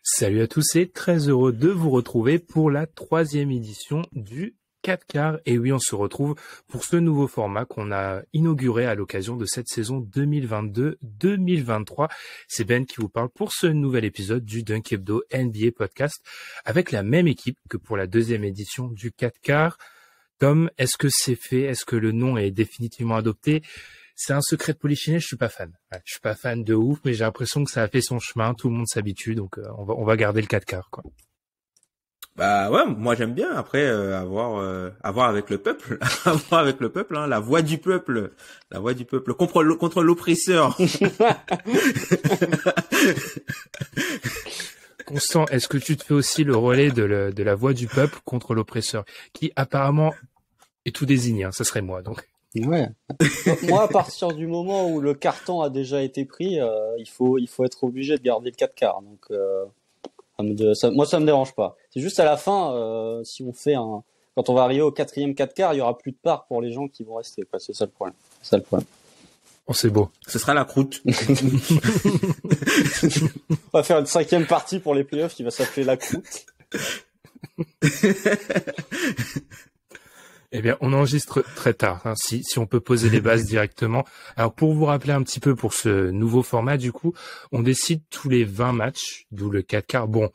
Salut à tous et très heureux de vous retrouver pour la 3e édition du 4 quarts. Et oui, on se retrouve pour ce nouveau format qu'on a inauguré à l'occasion de cette saison 2022-2023. C'est Ben qui vous parle pour ce nouvel épisode du Dunk Hebdo NBA Podcast avec la même équipe que pour la 2e édition du 4 quarts. Tom, est-ce que c'est fait? Est-ce que le nom est définitivement adopté? C'est un secret de polichinelle, je suis pas fan. Je suis pas fan de ouf, mais j'ai l'impression que ça a fait son chemin, tout le monde s'habitue, donc on va garder le 4 quarts, quoi. Bah ouais, moi j'aime bien. Après avoir avec le peuple, avoir avec le peuple, hein, la voix du peuple contre l'oppresseur. Constant, est-ce que tu te fais aussi le relais de la voix du peuple contre l'oppresseur, qui apparemment est tout désigné, hein, ça serait moi, donc. Ouais. Moi, à partir du moment où le carton a déjà été pris, il faut être obligé de garder le 4 quarts. Donc, moi, ça me dérange pas. C'est juste à la fin, si on fait quand on va arriver au 4e 4 quarts, il y aura plus de part pour les gens qui vont rester, quoi. C'est ça le problème. Oh, c'est beau. Ce sera la croûte. On va faire une 5e partie pour les playoffs qui va s'appeler la croûte. Eh bien, on enregistre très tard, hein, si on peut poser les bases directement. Alors, pour vous rappeler un petit peu pour ce nouveau format, du coup, on décide tous les 20 matchs, d'où le 4 quarts. Bon,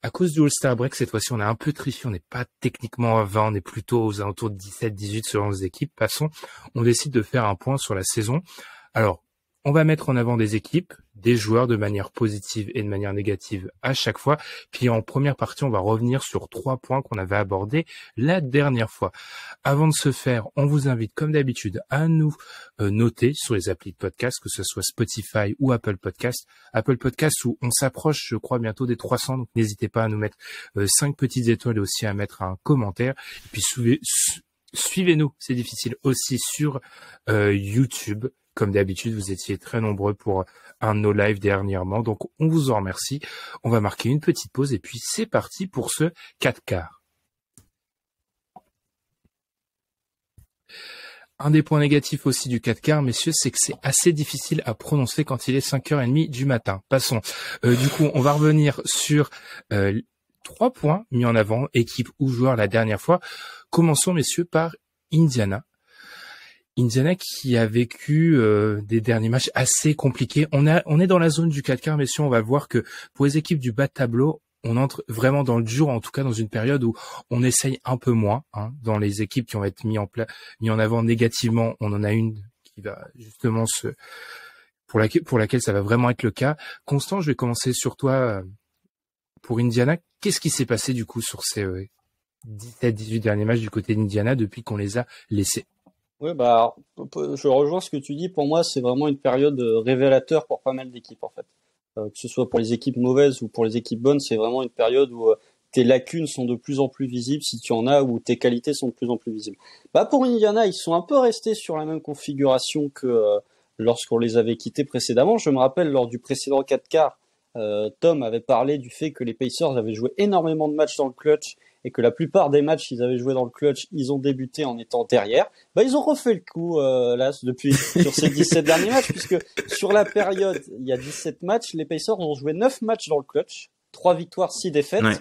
à cause du All-Star Break, cette fois-ci, on a un peu triché, on n'est pas techniquement à 20, on est plutôt aux alentours de 17-18 selon les équipes. Passons, on décide de faire un point sur la saison. Alors, on va mettre en avant des équipes, des joueurs de manière positive et de manière négative à chaque fois. Puis en première partie, on va revenir sur 3 points qu'on avait abordés la dernière fois. Avant de se faire, on vous invite comme d'habitude à nous noter sur les applis de podcast, que ce soit Spotify ou Apple Podcast. Apple Podcast où on s'approche, je crois, bientôt des 300. Donc n'hésitez pas à nous mettre 5 petites étoiles et aussi à mettre un commentaire. Et puis suivez-nous, c'est difficile, aussi sur YouTube. Comme d'habitude, vous étiez très nombreux pour un de nos lives dernièrement, donc on vous en remercie. On va marquer une petite pause et puis c'est parti pour ce 4 quarts. Un des points négatifs aussi du 4 quarts, messieurs, c'est que c'est assez difficile à prononcer quand il est 5h30 du matin. Passons. Du coup, on va revenir sur 3 points mis en avant, équipe ou joueur la dernière fois. Commençons, messieurs, par Indiana. Indiana qui a vécu des derniers matchs assez compliqués. On est dans la zone du 4 quarts, messieurs, on va voir que pour les équipes du bas de tableau, on entre vraiment dans le dur, en tout cas dans une période où on essaye un peu moins. Hein, dans les équipes qui vont être mis en avant négativement, on en a une qui va justement pour laquelle ça va vraiment être le cas. Constant, je vais commencer sur toi pour Indiana. Qu'est-ce qui s'est passé du coup sur ces 17-18 derniers matchs du côté d'Indiana depuis qu'on les a laissés? Oui, bah, je rejoins ce que tu dis. Pour moi, c'est vraiment une période révélateur pour pas mal d'équipes, en fait. Que ce soit pour les équipes mauvaises ou pour les équipes bonnes, c'est vraiment une période où tes lacunes sont de plus en plus visibles, si tu en as, ou tes qualités sont de plus en plus visibles. Bah, pour Indiana, ils sont un peu restés sur la même configuration que lorsqu'on les avait quittés précédemment. Je me rappelle, lors du précédent 4 quarts, Tom avait parlé du fait que les Pacers avaient joué énormément de matchs dans le clutch et que la plupart des matchs qu'ils avaient joué dans le clutch, ils ont débuté en étant derrière. Bah, ils ont refait le coup là depuis sur ces 17 derniers matchs, puisque sur la période, il y a 17 matchs, les Pacers ont joué 9 matchs dans le clutch, 3 victoires, 6 défaites. Ouais.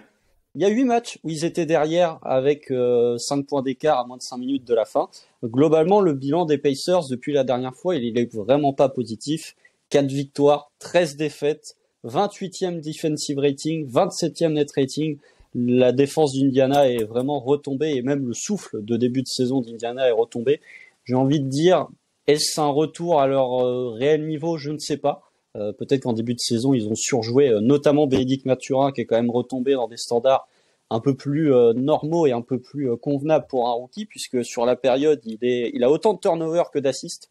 Il y a 8 matchs où ils étaient derrière avec 5 points d'écart à moins de 5 minutes de la fin. Globalement, le bilan des Pacers depuis la dernière fois, il est vraiment pas positif. 4 victoires, 13 défaites, 28e defensive rating, 27e net rating. La défense d'Indiana est vraiment retombée et même le souffle de début de saison d'Indiana est retombé. J'ai envie de dire, est-ce un retour à leur réel niveau? Je ne sais pas. Peut-être qu'en début de saison, ils ont surjoué, notamment Bénédicte Mathurin, qui est quand même retombé dans des standards un peu plus normaux et un peu plus convenables pour un rookie, puisque sur la période, il a autant de turnover que d'assists.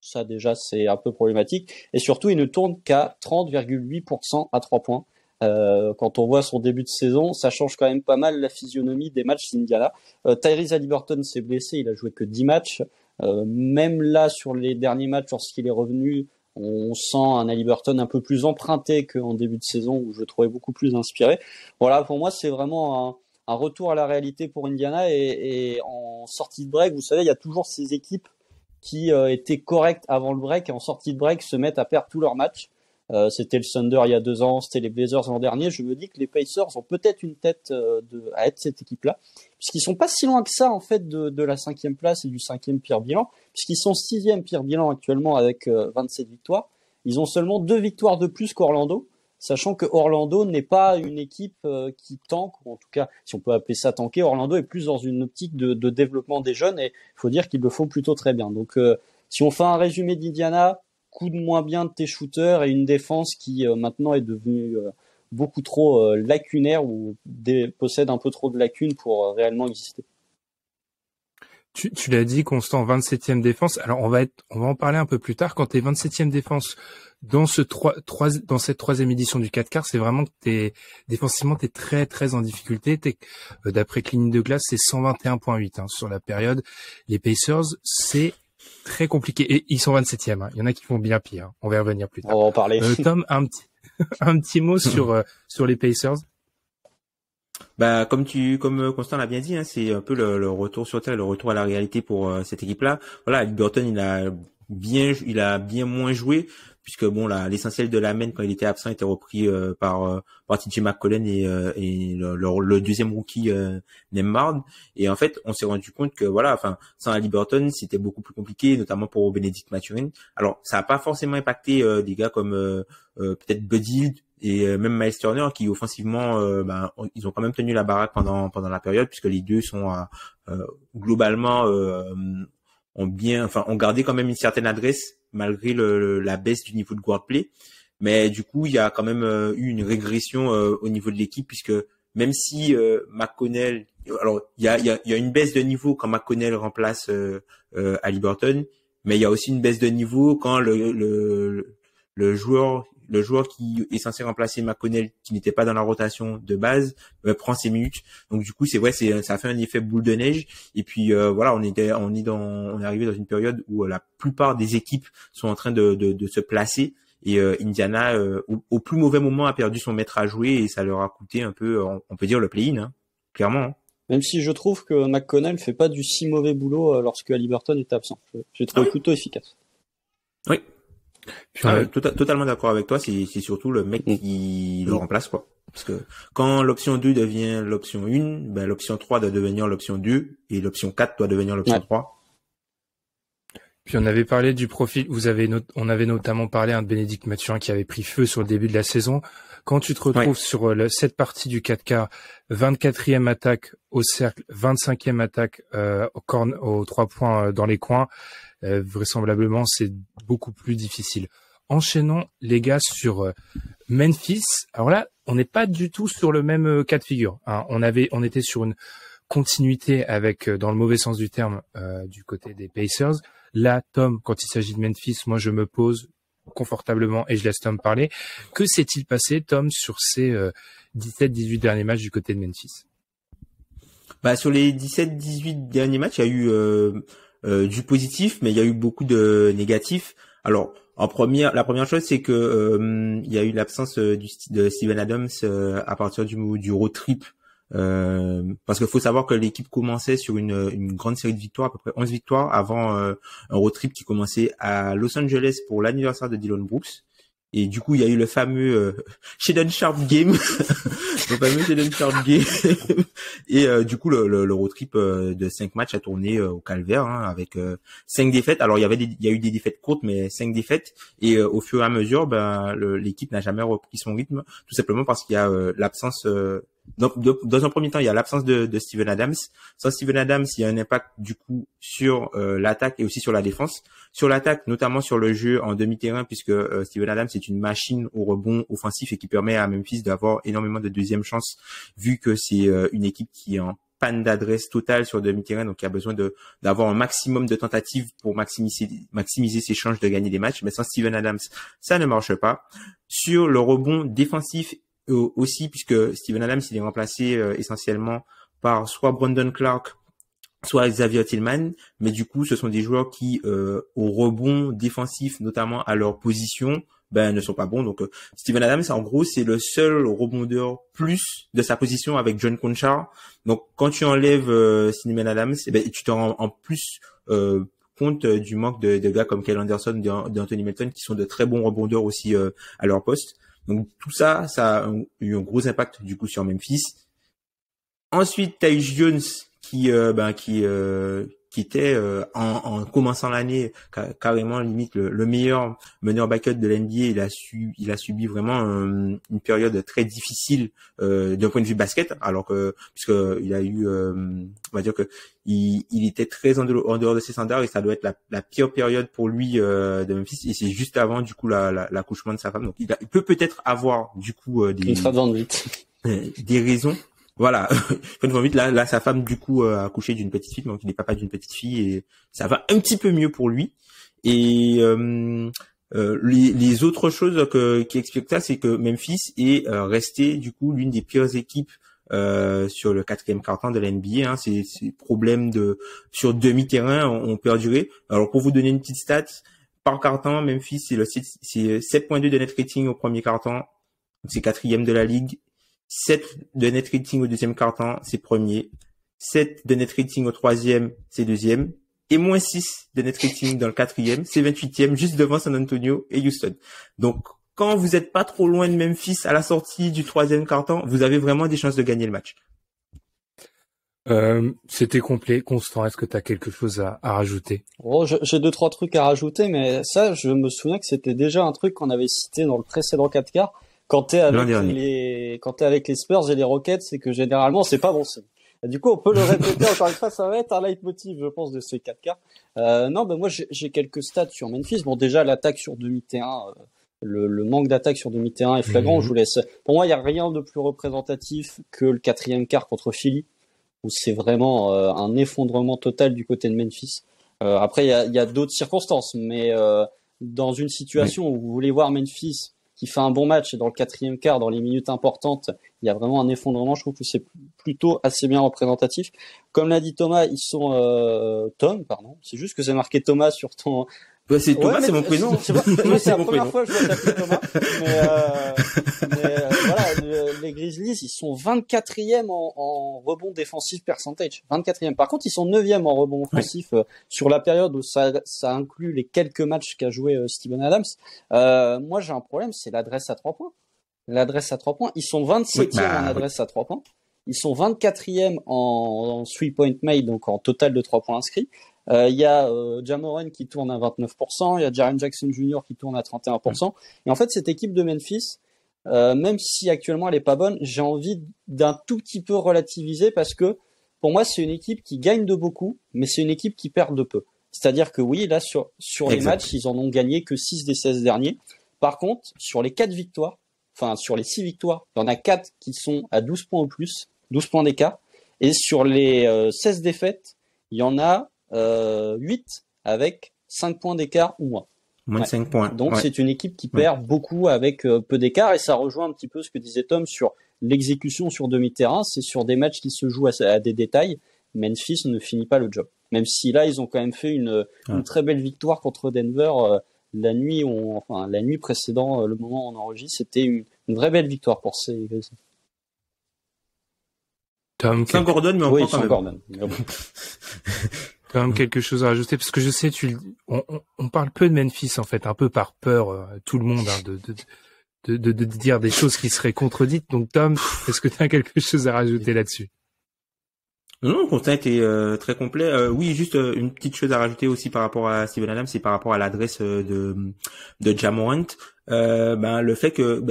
Ça, déjà, c'est un peu problématique. Et surtout, il ne tourne qu'à 30,8% à 3 points. Quand on voit son début de saison, ça change quand même pas mal la physionomie des matchs d'Indiana. Tyrese Haliburton s'est blessé, il a joué que 10 matchs. Même là, sur les derniers matchs, lorsqu'il est revenu, on sent un Haliburton un peu plus emprunté qu'en début de saison, où je le trouvais beaucoup plus inspiré. Voilà, pour moi, c'est vraiment un retour à la réalité pour Indiana. Et en sortie de break, vous savez, il y a toujours ces équipes qui étaient correctes avant le break et en sortie de break se mettent à perdre tous leurs matchs. C'était le Thunder il y a 2 ans, c'était les Blazers l'an dernier. Je me dis que les Pacers ont peut-être une tête à être cette équipe-là, puisqu'ils sont pas si loin que ça en fait de la 5e place et du 5e pire bilan, puisqu'ils sont 6e pire bilan actuellement avec 27 victoires. Ils ont seulement 2 victoires de plus qu'Orlando, sachant que Orlando n'est pas une équipe qui tank, ou en tout cas, si on peut appeler ça tanker. Orlando est plus dans une optique de développement des jeunes, et il faut dire qu'ils le font plutôt très bien. Donc, si on fait un résumé d'Indiana, coup de moins bien de tes shooters et une défense qui maintenant est devenue beaucoup trop lacunaire ou possède un peu trop de lacunes pour réellement exister. Tu l'as dit, Constant, 27e défense. Alors on va en parler un peu plus tard. Quand t'es 27e défense dans cette 3e édition du 4 quarts, c'est vraiment que défensivement t'es très très en difficulté. D'après Clean de Glace, c'est 121.8 sur la période. Les Pacers, c'est très compliqué. Et ils sont 27e. Il y en a qui font bien pire. On va y revenir plus tard. On va en parler. Tom, un petit mot sur les Pacers. Bah comme Constant l'a bien dit, hein, c'est un peu le retour sur terre, le retour à la réalité pour cette équipe-là. Voilà, Burton il a bien moins joué, puisque bon là l'essentiel de la main quand il était absent était repris par TJ McCollum et le deuxième rookie Nembhard. Et en fait on s'est rendu compte que voilà, enfin sans Burton c'était beaucoup plus compliqué, notamment pour Benedict Mathurin. Alors ça a pas forcément impacté des gars comme peut-être Bud Hield et même Miles Turner qui offensivement ils ont quand même tenu la baraque pendant la période, puisque les deux sont globalement ont gardé quand même une certaine adresse malgré la baisse du niveau de guard play. Mais du coup il y a quand même eu une régression au niveau de l'équipe, puisque même si McConnell, alors il y a une baisse de niveau quand McConnell remplace Haliburton, mais il y a aussi une baisse de niveau quand le joueur qui est censé remplacer McConnell, qui n'était pas dans la rotation de base, prend ses minutes. Donc du coup, c'est vrai, ça a fait un effet boule de neige. Et puis voilà, on est arrivé dans une période où la plupart des équipes sont en train de se placer. Et Indiana, au plus mauvais moment, a perdu son maître à jouer, et ça leur a coûté un peu, on peut dire, le play-in, hein, clairement. Hein. Même si je trouve que McConnell fait pas du si mauvais boulot lorsque Haliburton est absent. J'ai trouvé plutôt efficace. Oui. Puis, totalement d'accord avec toi, c'est surtout le mec qui le remplace, quoi. Parce que quand l'option 2 devient l'option 1, ben l'option 3 doit devenir l'option 2 et l'option 4 doit devenir l'option 3. Puis on avait parlé du profil, on avait notamment parlé de Benedict Mathurin qui avait pris feu sur le début de la saison. Quand tu te retrouves sur cette partie du 4 quarts, 24e attaque au cercle, 25e attaque aux 3 points dans les coins, vraisemblablement c'est beaucoup plus difficile. Enchaînons les gars sur Memphis. Alors là, on n'est pas du tout sur le même cas de figure. Hein. On était sur une continuité avec, dans le mauvais sens du terme, du côté des Pacers. Là, Tom, quand il s'agit de Memphis, moi je me pose confortablement et je laisse Tom parler. Que s'est-il passé, Tom, sur ces 17-18 derniers matchs du côté de Memphis? Bah sur les 17-18 derniers matchs, il y a eu du positif, mais il y a eu beaucoup de négatifs. Alors la première chose, c'est que il y a eu l'absence de Steven Adams à partir du road trip. Parce qu'il faut savoir que l'équipe commençait sur une grande série de victoires, à peu près 11 victoires, avant un road trip qui commençait à Los Angeles pour l'anniversaire de Dillon Brooks. Et du coup, il y a eu le fameux Shaedon Sharpe Game, et du coup, le road trip de 5 matchs a tourné au calvaire, hein, avec 5 défaites. Alors, il y a eu des défaites courtes, mais 5 défaites. Et au fur et à mesure, l'équipe n'a jamais repris son rythme, tout simplement parce qu'il y a l'absence. Dans un premier temps, il y a l'absence de Steven Adams. Sans Steven Adams, il y a un impact du coup sur l'attaque et aussi sur la défense. Sur l'attaque, notamment sur le jeu en demi-terrain, puisque Steven Adams est une machine au rebond offensif et qui permet à Memphis d'avoir énormément de deuxième chance, vu que c'est une équipe qui est en panne d'adresse totale sur demi-terrain, donc il y a besoin d'avoir un maximum de tentatives pour maximiser ses chances de gagner des matchs. Mais sans Steven Adams, ça ne marche pas. Sur le rebond défensif aussi, puisque Steven Adams il est remplacé essentiellement par soit Brandon Clark, soit Xavier Tillman, mais du coup ce sont des joueurs qui au rebond défensif, notamment à leur position, ne sont pas bons. Donc Steven Adams en gros c'est le seul rebondeur plus de sa position avec John Conchar. Donc quand tu enlèves Steven Adams, tu te rends en plus compte du manque de gars comme Kyle Anderson, d'Anthony Melton, qui sont de très bons rebondeurs aussi à leur poste. Donc tout ça, ça a eu un gros impact du coup sur Memphis. Ensuite, Tyus Jones qui était en commençant l'année carrément limite le meilleur meneur backup de l'NBA. Il a subi vraiment une période très difficile d'un point de vue basket, alors que puisque il a eu on va dire que il était très en dehors de ses standards, et ça doit être la pire période pour lui de Memphis, et c'est juste avant du coup l'accouchement de sa femme. Donc il peut peut-être avoir du coup des raisons. Voilà, là sa femme du coup a accouché d'une petite fille, donc il est papa d'une petite fille, et ça va un petit peu mieux pour lui. Et les autres choses qui expliquent ça, c'est que Memphis est resté du coup l'une des pires équipes sur le quatrième quart-temps de la NBA. Ces problèmes sur demi-terrain ont perduré. Alors pour vous donner une petite stat, par quart-temps, Memphis c'est 7.2 de net rating au premier quart-temps, c'est quatrième de la ligue. 7 de net rating au deuxième quart-temps, c'est premier. 7 de net rating au troisième, c'est deuxième. Et moins 6 de net rating dans le quatrième, c'est 28e, juste devant San Antonio et Houston. Donc, quand vous êtes pas trop loin de Memphis à la sortie du troisième quart-temps, vous avez vraiment des chances de gagner le match. C'était complet. Constant, est-ce que tu as quelque chose à rajouter? Oh, j'ai 2-3 trucs à rajouter, mais ça, je me souviens que c'était déjà un truc qu'on avait cité dans le précédent 4 quarts. Quand t'es avec les Spurs et les Rockets, c'est que généralement c'est pas bon signe. Du coup, on peut le répéter encore une fois, ça va être un leitmotiv, je pense, de ces 4 quarts. Non, moi j'ai quelques stats sur Memphis. Bon, déjà l'attaque sur demi-terrain, le manque d'attaque sur demi-terrain est flagrant. Je vous laisse. Pour moi, il y a rien de plus représentatif que le quatrième quart contre Philly, où c'est vraiment un effondrement total du côté de Memphis. Après, il y a d'autres circonstances, mais dans une situation où vous voulez voir Memphis qui fait un bon match, et dans le quatrième quart, dans les minutes importantes, il y a vraiment un effondrement. Je trouve que c'est plutôt assez bien représentatif. Comme l'a dit Thomas, ils sont Tom, pardon. C'est juste que c'est marqué Thomas sur ton. C'est Thomas, c'est mon prénom. C'est la première fois que je vois t'appeler Thomas. Mais voilà, les Grizzlies, ils sont 24e en rebond défensif percentage. 24e. Par contre, ils sont 9e en rebond offensif sur la période où ça inclut les quelques matchs qu'a joué Steven Adams. Moi, j'ai un problème, c'est l'adresse à 3 points. L'adresse à 3 points. Ils sont 27e en adresse à 3 points. Ils sont 24e en 3-point made, donc en total de 3 points inscrits. Il y a Ja Morant qui tourne à 29%, il y a Jaren Jackson Jr. qui tourne à 31%. Et en fait, cette équipe de Memphis, même si actuellement elle est pas bonne, j'ai envie d'un tout petit peu relativiser, parce que pour moi, c'est une équipe qui gagne de beaucoup, mais c'est une équipe qui perd de peu. C'est-à-dire que oui, là, sur les matchs, ils en ont gagné que 6 des 16 derniers. Par contre, sur les 4 victoires, enfin, sur les 6 victoires, il y en a 4 qui sont à 12 points ou plus, 12 points d'écart. Et sur les 16 défaites, il y en a 8 avec 5 points d'écart ou moins. Moins de 5 points. Donc c'est une équipe qui perd beaucoup avec peu d'écart, et ça rejoint un petit peu ce que disait Tom sur l'exécution sur demi-terrain. C'est sur des matchs qui se jouent à des détails. Memphis ne finit pas le job. Même si là, ils ont quand même fait une très belle victoire contre Denver la nuit précédant le moment où on enregistre. C'était une vraie belle victoire pour ces Grizzlies. Tom, sans Gordon, mais oui, sans Gordon. Quand même quelque chose à rajouter, parce que je sais, on parle peu de Memphis en fait, un peu par peur, tout le monde, de dire des choses qui seraient contredites. Donc Tom, est-ce que tu as quelque chose à rajouter là-dessus? Non, le constat était très complet. Oui, juste une petite chose à rajouter aussi par rapport à Steven Adams, c'est par rapport à l'adresse de Ja Morant. Le fait que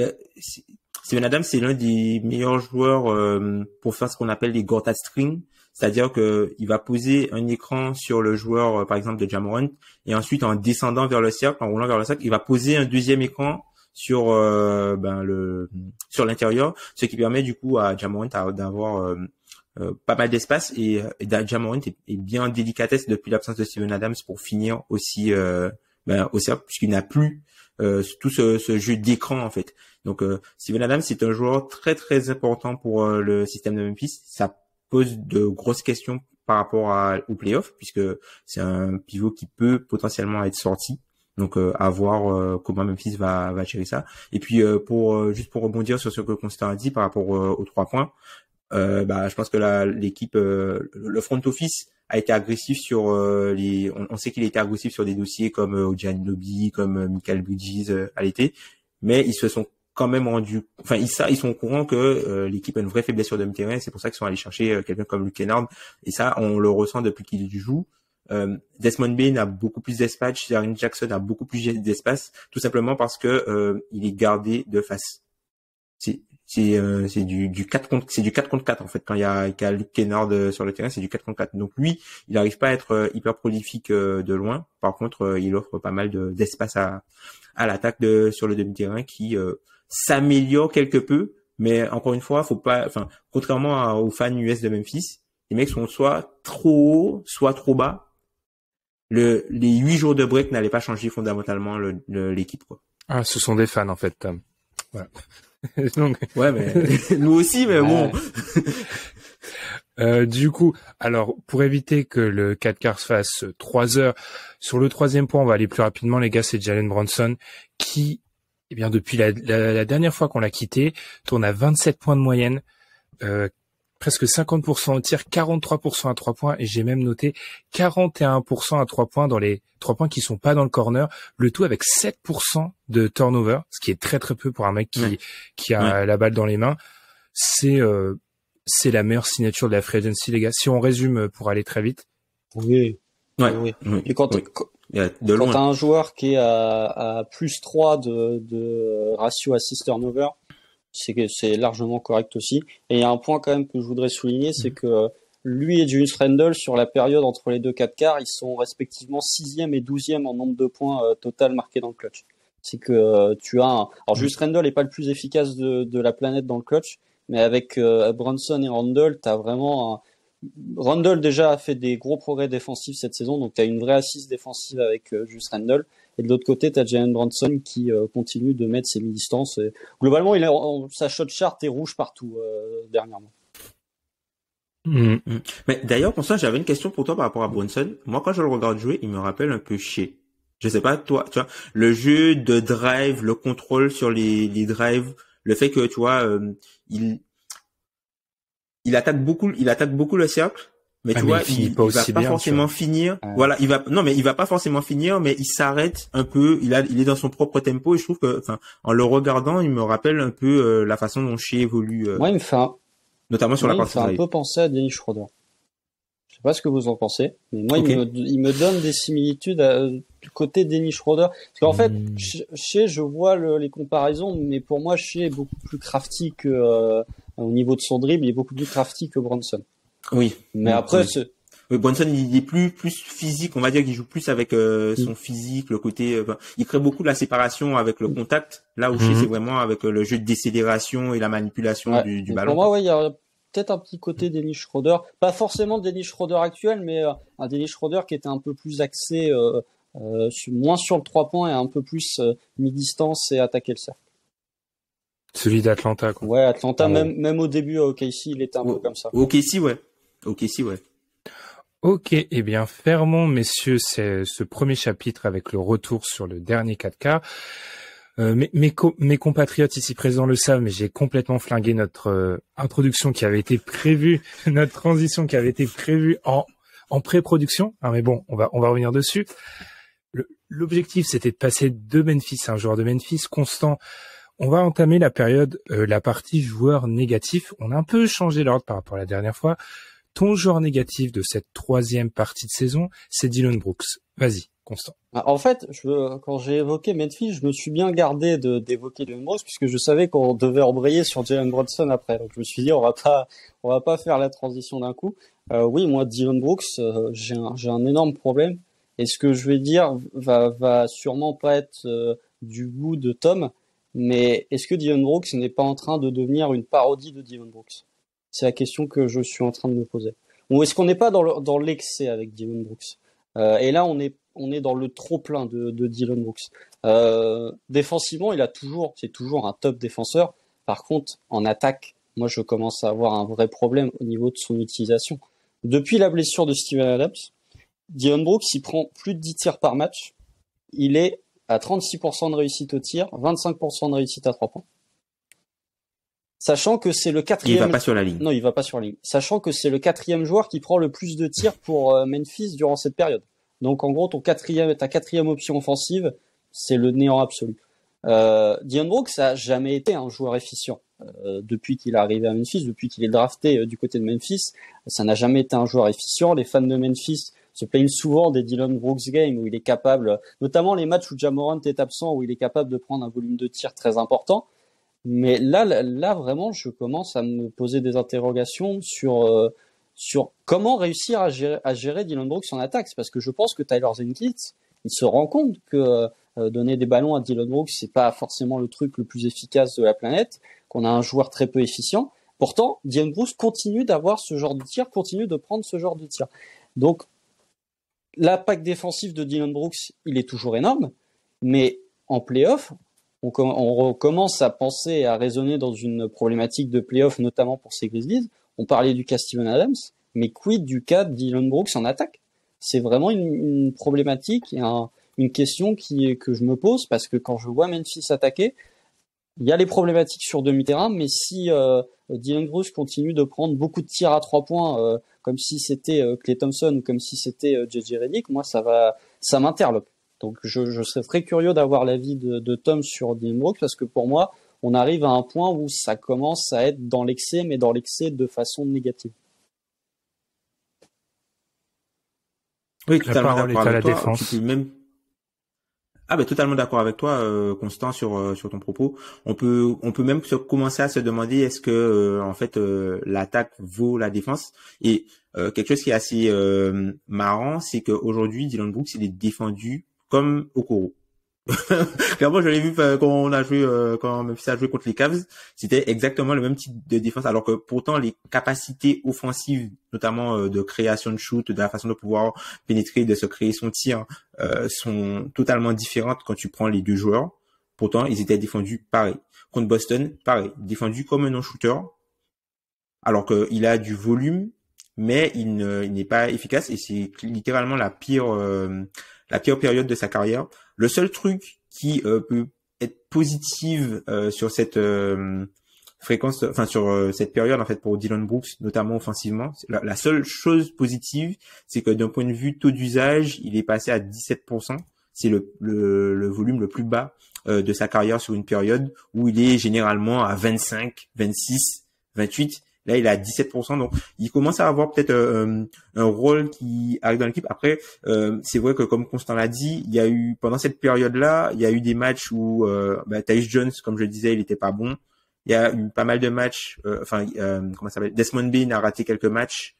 Steven Adams, c'est l'un des meilleurs joueurs pour faire ce qu'on appelle les Gortat String. C'est-à-dire que il va poser un écran sur le joueur, par exemple, de Ja Morant, et ensuite, en descendant vers le cercle, en roulant vers le cercle, il va poser un deuxième écran sur sur l'intérieur, ce qui permet du coup à Ja Morant d'avoir pas mal d'espace, et Ja Morant est bien en délicatesse depuis l'absence de Steven Adams pour finir aussi au cercle, puisqu'il n'a plus tout ce jeu d'écran en fait. Donc Steven Adams, c'est un joueur très très important pour le système de Memphis. Ça pose de grosses questions par rapport au playoff, puisque c'est un pivot qui peut potentiellement être sorti. Donc à voir comment Memphis va gérer ça. Et puis juste pour rebondir sur ce que Constant a dit par rapport aux 3 points, je pense que l'équipe, le front office a été agressif sur on sait qu'il a été agressif sur des dossiers comme Ojanobie, comme Michael Bridges à l'été, mais ils se sont quand même ils sont au courant que l'équipe a une vraie faiblesse sur le demi-terrain, c'est pour ça qu'ils sont allés chercher quelqu'un comme Luke Kennard, et ça on le ressent depuis qu'il joue. Desmond Bane a beaucoup plus d'espace, Jaren Jackson a beaucoup plus d'espace, tout simplement parce que il est gardé de face. C'est du 4 contre 4 en fait, quand il y a Luke Kennard sur le terrain, c'est du 4 contre 4. Donc lui, il n'arrive pas à être hyper prolifique de loin. Par contre, il offre pas mal d'espace à l'attaque sur le demi-terrain qui s'améliore quelque peu, mais encore une fois, contrairement aux fans US de Memphis, les mecs sont soit trop haut, soit trop bas. Les 8 jours de break n'allaient pas changer fondamentalement l'équipe, quoi. Ah, ce sont des fans en fait, Tom. Voilà. Donc... Ouais, mais nous aussi, mais bon. Du coup, alors pour éviter que le 4 quarts fasse 3 heures, sur le troisième point, on va aller plus rapidement, les gars. C'est Jalen Brunson qui, eh bien, depuis la dernière fois qu'on l'a quitté, tourne à 27 points de moyenne, presque 50% au tir, 43% à 3 points, et j'ai même noté 41% à 3 points dans les 3 points qui sont pas dans le corner, le tout avec 7% de turnover, ce qui est très très peu pour un mec qui a la balle dans les mains. C'est la meilleure signature de la free agency, les gars. Si on résume pour aller très vite. Oui. Ouais. Oui. Oui. Et quand t'as un joueur qui est à plus 3 de ratio assist turnover, c'est largement correct aussi. Et il y a un point quand même que je voudrais souligner, c'est que lui et Julius Randle, sur la période entre les deux 4 quarts, ils sont respectivement 6e et 12e en nombre de points total marqués dans le clutch. C'est que tu as alors Julius Randle n'est pas le plus efficace de la planète dans le clutch, mais avec Brunson et Randle, t'as vraiment Randle déjà a fait des gros progrès défensifs cette saison, donc t'as une vraie assise défensive avec Julius Randle. Et de l'autre côté, t'as Jalen Brunson qui continue de mettre ses mi-distances. Et globalement, sa shot chart est rouge partout dernièrement. Mais d'ailleurs, pour ça, j'avais une question pour toi par rapport à Brunson. Moi, quand je le regarde jouer, il me rappelle un peu Shea. Je sais pas, toi, tu vois, le jeu de drive, le contrôle sur les drives, le fait que, tu vois, il attaque beaucoup le cercle. Mais tu vois, il va pas forcément finir. Voilà, il va pas forcément finir, mais il s'arrête un peu. Il est dans son propre tempo et je trouve que, en le regardant, il me rappelle un peu la façon dont Shea évolue. Moi, il me fait notamment sur la partie drive. Il me fait un peu penser à Dennis Schroeder. Je sais pas ce que vous en pensez, mais moi, il me donne des similitudes du côté Dennis Schroeder. Parce qu'en fait, Shea, je vois les comparaisons, mais pour moi, Shea est beaucoup plus crafty que au niveau de son dribble, il est beaucoup plus crafty que Brunson. Oui. Mais après, Brunson, il est plus physique, on va dire qu'il joue plus avec son physique, le côté, il crée beaucoup de la séparation avec le contact. Là où c'est vraiment avec le jeu de décélération et la manipulation du ballon. Pour moi, il y a peut-être un petit côté Dennis Schroeder, pas forcément Dennis Schroeder actuel, mais un Dennis Schroeder qui était un peu plus axé, moins sur le 3 points et un peu plus mi-distance et attaquer le cercle. Celui d'Atlanta, quoi. Ouais, Atlanta, même au début à OKC, il était un peu comme ça. OKC, ouais. Ok, eh bien, fermons, messieurs, ce premier chapitre avec le retour sur le dernier 4 quarts. Mes compatriotes ici présents le savent, mais j'ai complètement flingué notre introduction qui avait été prévue, notre transition qui avait été prévue en pré-production. Ah, mais bon, on va revenir dessus. L'objectif, c'était de passer de Memphis à un joueur de Memphis constant. On va entamer la période, la partie joueur négatif. On a un peu changé l'ordre par rapport à la dernière fois. Ton joueur négatif de cette troisième partie de saison, c'est Dillon Brooks. Vas-y, Constant. En fait, quand j'ai évoqué Memphis, je me suis bien gardé d'évoquer Dillon Brooks puisque je savais qu'on devait embrayer sur Jalen Brunson après. Donc je me suis dit on va pas faire la transition d'un coup. Oui, moi Dillon Brooks, j'ai un énorme problème. Et ce que je vais dire va sûrement pas être du goût de Tom, mais est-ce que Dillon Brooks n'est pas en train de devenir une parodie de Dillon Brooks? C'est la question que je suis en train de me poser. Ou est-ce qu'on n'est pas dans l'excès avec Dillon Brooks? Et là, on est dans le trop plein de Dillon Brooks. Défensivement, c'est toujours un top défenseur. Par contre, en attaque, moi, je commence à avoir un vrai problème au niveau de son utilisation. Depuis la blessure de Steven Adams, Dillon Brooks, il prend plus de 10 tirs par match. Il est à 36% de réussite au tir, 25% de réussite à 3 points. Sachant que c'est le Il quatrième. va pas sur la ligne. Non, il va pas sur la ligne. Sachant que c'est le quatrième joueur qui prend le plus de tirs pour Memphis durant cette période. Donc en gros, ta quatrième option offensive, c'est le néant absolu. Dillon Brooks ça a jamais été un joueur efficient depuis qu'il est arrivé à Memphis, depuis qu'il est drafté du côté de Memphis. Ça n'a jamais été un joueur efficient. Les fans de Memphis se plaignent souvent des Dillon Brooks games où il est capable, notamment les matchs où Ja Morant est absent, où il est capable de prendre un volume de tir très important. Mais là vraiment, je commence à me poser des interrogations sur comment réussir à gérer Dillon Brooks en attaque. C'est parce que je pense que Tyler Zenkitz, il se rend compte que donner des ballons à Dillon Brooks, c'est pas forcément le truc le plus efficace de la planète, qu'on a un joueur très peu efficient. Pourtant, Dillon Brooks continue d'avoir ce genre de tir, continue de prendre ce genre de tir. Donc, l'impact défensif de Dillon Brooks, il est toujours énorme, mais en play-off, on recommence à penser et à raisonner dans une problématique de play-off, notamment pour ces Grizzlies. On parlait du cas Steven Adams, mais quid du cas de Dillon Brooks en attaque? C'est vraiment une problématique et une question que je me pose, parce que quand je vois Memphis attaquer, il y a les problématiques sur demi-terrain, mais si Dillon Brooks continue de prendre beaucoup de tirs à 3 points, comme si c'était Klay Thompson ou comme si c'était JJ Redick, moi ça m'interloque. Donc je serais très curieux d'avoir l'avis de Tom sur Dillon Brooks, parce que pour moi, on arrive à un point où ça commence à être dans l'excès, mais dans l'excès de façon négative. Oui, totalement d'accord avec toi. Défense. Tu peux même... Ah ben totalement d'accord avec toi, Constant, sur ton propos. On peut même commencer à se demander est-ce que en fait l'attaque vaut la défense. Et quelque chose qui est assez marrant, c'est qu'aujourd'hui Dillon Brooks il est défendu comme Okoro. Clairement, je l'ai vu quand Memphis a joué contre les Cavs, c'était exactement le même type de défense, alors que pourtant les capacités offensives, notamment de création de shoot, de la façon de pouvoir pénétrer, de se créer son tir, sont totalement différentes quand tu prends les deux joueurs. Pourtant, ils étaient défendus pareil. Contre Boston, pareil, défendu comme un non-shooter, alors qu'il a du volume, mais il n'est pas efficace, et c'est littéralement la pire période de sa carrière. Le seul truc qui peut être positive sur cette fréquence, enfin sur cette période en fait pour Dillon Brooks, notamment offensivement, la seule chose positive, c'est que d'un point de vue taux d'usage, il est passé à 17%. C'est le volume le plus bas de sa carrière sur une période où il est généralement à 25, 26, 28. Là, il est à 17%, donc il commence à avoir peut-être un rôle qui arrive dans l'équipe. Après, c'est vrai que comme Constant l'a dit, il y a eu pendant cette période-là, il y a eu des matchs où Tyus Jones, comme je le disais, il était pas bon. Il y a eu pas mal de matchs. Comment ça s'appelle? Desmond Bane a raté quelques matchs.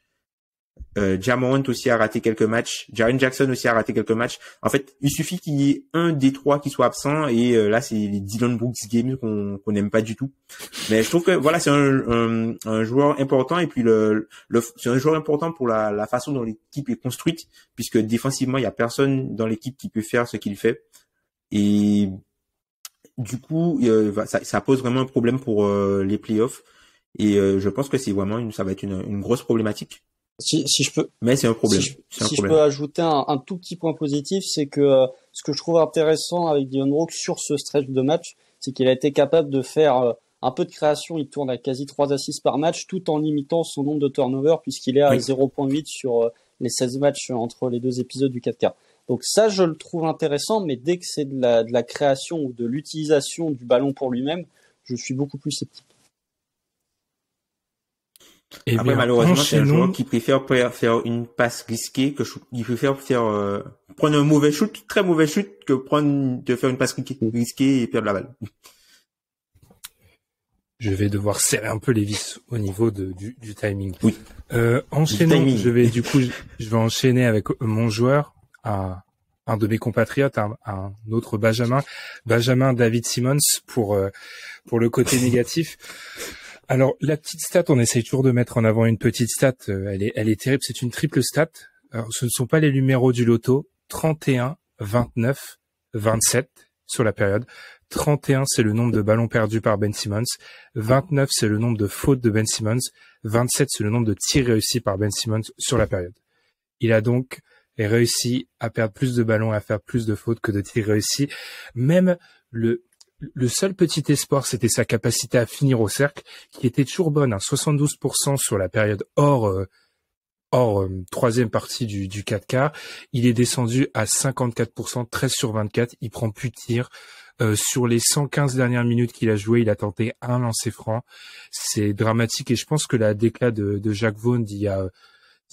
Ja Morant aussi a raté quelques matchs. Jaren Jackson aussi a raté quelques matchs. En fait, il suffit qu'il y ait un des trois qui soit absent et là, c'est les Dillon Brooks games qu'on n'aime pas du tout. Mais je trouve que voilà, c'est un joueur important et puis c'est un joueur important pour la façon dont l'équipe est construite, puisque défensivement, il y a personne dans l'équipe qui peut faire ce qu'il fait. Et du coup, ça pose vraiment un problème pour les playoffs. Et je pense que c'est vraiment ça va être une grosse problématique. Si je peux, mais c'est un problème. Si je peux ajouter un tout petit point positif, c'est que ce que je trouve intéressant avec Dillon Brooks sur ce stretch de match, c'est qu'il a été capable de faire un peu de création. Il tourne à quasi 3 assists par match, tout en limitant son nombre de turnovers, puisqu'il est à 0.8 sur les 16 matchs entre les deux épisodes du 4K. Donc ça, je le trouve intéressant, mais dès que c'est de la création ou de l'utilisation du ballon pour lui-même, je suis beaucoup plus sceptique. Et après, malheureusement, c'est un joueur qui préfère faire une passe risquée il préfère prendre un mauvais shoot, très mauvais shoot, que de faire une passe risquée et perdre la balle. Je vais devoir serrer un peu les vis au niveau du timing. Oui. Enchaînons. Je vais enchaîner avec mon joueur, un de mes compatriotes, un autre Benjamin David Simmons pour le côté négatif. Alors, la petite stat, on essaye toujours de mettre en avant une petite stat, elle est terrible, c'est une triple stat. Alors, ce ne sont pas les numéros du loto, 31, 29, 27 sur la période. 31, c'est le nombre de ballons perdus par Ben Simmons. 29, c'est le nombre de fautes de Ben Simmons. 27, c'est le nombre de tirs réussis par Ben Simmons sur la période. Il a donc réussi à perdre plus de ballons, à faire plus de fautes que de tirs réussis. Même Le seul petit espoir, c'était sa capacité à finir au cercle, qui était toujours bonne, 72% sur la période hors troisième partie du 4 quarts. Il est descendu à 54%, 13 sur 24. Il prend plus de tirs. Sur les 115 dernières minutes qu'il a joué, il a tenté un lancer franc. C'est dramatique et je pense que la déclat de Jacques Vaughan il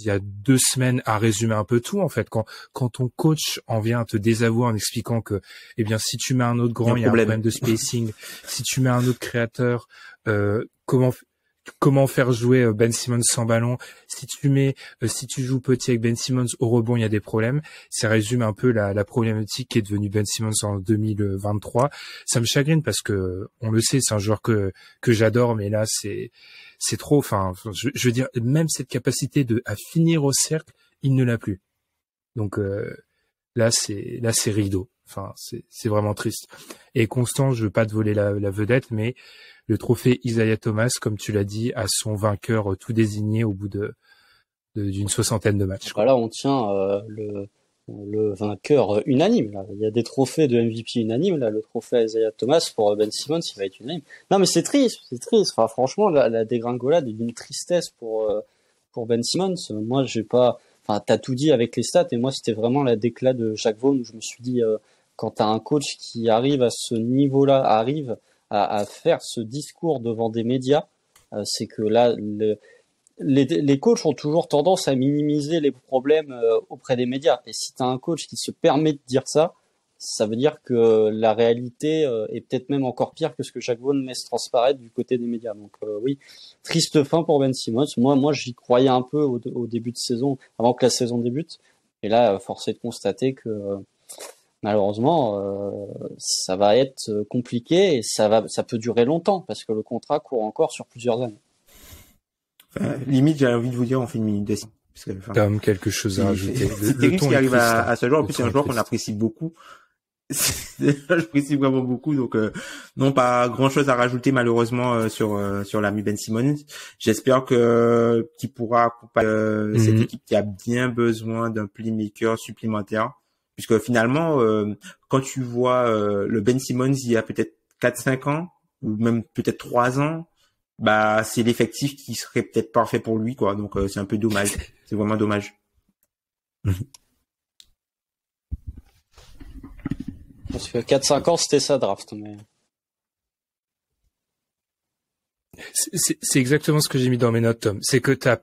y a 2 semaines a résumé un peu tout en fait. Quand ton coach en vient te désavouer en expliquant que, eh bien, si tu mets un autre grand, il y a un problème de spacing. Si tu mets un autre créateur, comment faire jouer Ben Simmons sans ballon. Si tu joues petit avec Ben Simmons au rebond, il y a des problèmes. Ça résume un peu la problématique qui est devenue Ben Simmons en 2023. Ça me chagrine parce que, on le sait, c'est un joueur que j'adore, mais là, c'est trop, enfin, je veux dire, même cette capacité à finir au cercle, il ne l'a plus. Donc, là, c'est rideau. Enfin, c'est vraiment triste. Et Constant, je veux pas te voler la vedette, mais le trophée Isaiah Thomas, comme tu l'as dit, a son vainqueur tout désigné au bout d'une 60aine de matchs. Voilà, on tient le vainqueur unanime. Là. Il y a des trophées de MVP unanime. Là, le trophée Isaiah Thomas pour Ben Simmons, il va être unanime. Non, mais c'est triste. Enfin, franchement, la dégringolade est d'une tristesse pour Ben Simmons. Moi, j'ai pas. Enfin, t'as tout dit avec les stats, et moi, c'était vraiment la déclat de Jacques Vaughan où je me suis dit, quand t'as un coach qui arrive à ce niveau-là, arrive à faire ce discours devant des médias, c'est que là, les coachs ont toujours tendance à minimiser les problèmes auprès des médias. Et si tu as un coach qui se permet de dire ça, ça veut dire que la réalité est peut-être même encore pire que ce que Jacques Vaughan laisse transparaître du côté des médias. Donc oui, triste fin pour Ben Simmons. Moi, j'y croyais un peu au début de saison, avant que la saison débute. Et là, force est de constater que malheureusement, ça va être compliqué et ça peut durer longtemps parce que le contrat court encore sur plusieurs années. Enfin, limite, j'ai envie de vous dire, on fait une minute d'essai. Tom, quelque chose à rajouter. C'est terrible ce qui arrive à ce joueur. En plus, c'est un joueur qu'on apprécie beaucoup. J'apprécie vraiment beaucoup. Donc, non, pas grand chose à rajouter, malheureusement, sur l'ami Ben Simmons. J'espère qu'il pourra accompagner cette équipe qui a bien besoin d'un playmaker supplémentaire. Puisque finalement, quand tu vois le Ben Simmons il y a peut-être 4-5 ans, ou même peut-être 3 ans, bah c'est l'effectif qui serait peut-être parfait pour lui, quoi. Donc c'est un peu dommage. C'est vraiment dommage. Parce que 4-5 ans, c'était sa draft. Mais... C'est exactement ce que j'ai mis dans mes notes, Tom. C'est que t'as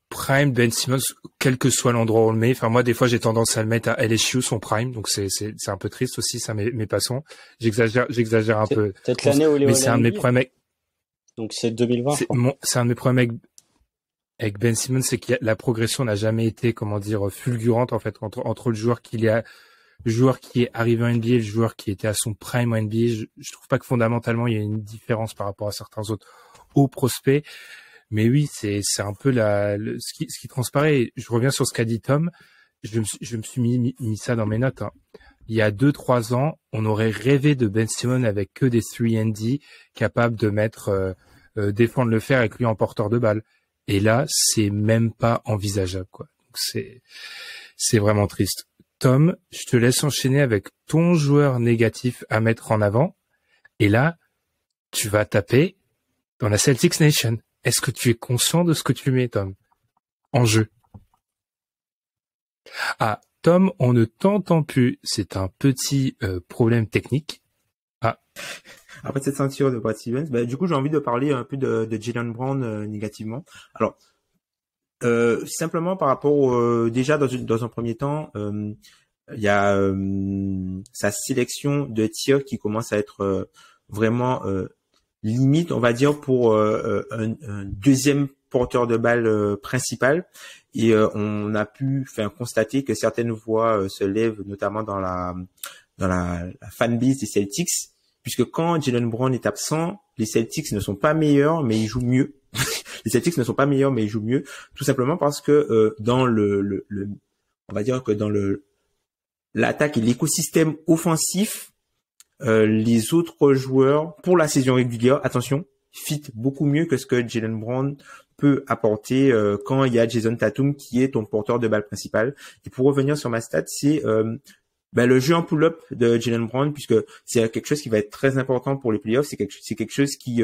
prime Ben Simmons, quel que soit l'endroit où on le met. Enfin, moi, des fois, j'ai tendance à le mettre à LSU, son prime. Donc, c'est un peu triste aussi, ça, mais passons. J'exagère un peu. Peut-être l'année où il est. Mais c'est un de mes problèmes avec... Donc, c'est 2020. C'est un de mes problèmes avec Ben Simmons, c'est que la progression n'a jamais été, comment dire, fulgurante, en fait, entre le joueur le joueur qui est arrivé en NBA et le joueur qui était à son prime en NBA. Je trouve pas que fondamentalement, il y a une différence par rapport à certains autres hauts prospects. Mais oui, c'est un peu ce qui transparaît. Je reviens sur ce qu'a dit Tom. Je me suis mis ça dans mes notes. Hein. Il y a 2-3 ans, on aurait rêvé de Ben Simmons avec que des 3&D capables de mettre, défendre le fer avec lui en porteur de balle. Et là, c'est même pas envisageable, quoi. Donc c'est vraiment triste. Tom, je te laisse enchaîner avec ton joueur négatif à mettre en avant. Et là, tu vas taper dans la Celtics Nation. Est-ce que tu es conscient de ce que tu mets, Tom, en jeu? Ah, Tom, on ne t'entend plus. C'est un petit problème technique. Ah. Après cette ceinture de Brad Stevens, du coup, j'ai envie de parler un peu de Jaylen Brown négativement. Alors, simplement par rapport déjà dans un premier temps, il y a sa sélection de tirs qui commence à être vraiment limite, on va dire, pour un deuxième porteur de balle principal. Et on a pu constater que certaines voix se lèvent, notamment dans la fanbase des Celtics, puisque quand Jaylen Brown est absent, les Celtics ne sont pas meilleurs, mais ils jouent mieux. Les Celtics ne sont pas meilleurs, mais ils jouent mieux, tout simplement parce que dans on va dire que dans l'attaque et l'écosystème offensif, les autres joueurs pour la saison régulière, attention, fit beaucoup mieux que ce que Jaylen Brown peut apporter quand il y a Jason Tatum qui est ton porteur de balle principal. Et pour revenir sur ma stat, c'est le jeu en pull-up de Jaylen Brown, puisque c'est quelque chose qui va être très important pour les playoffs. C'est quelque chose qui,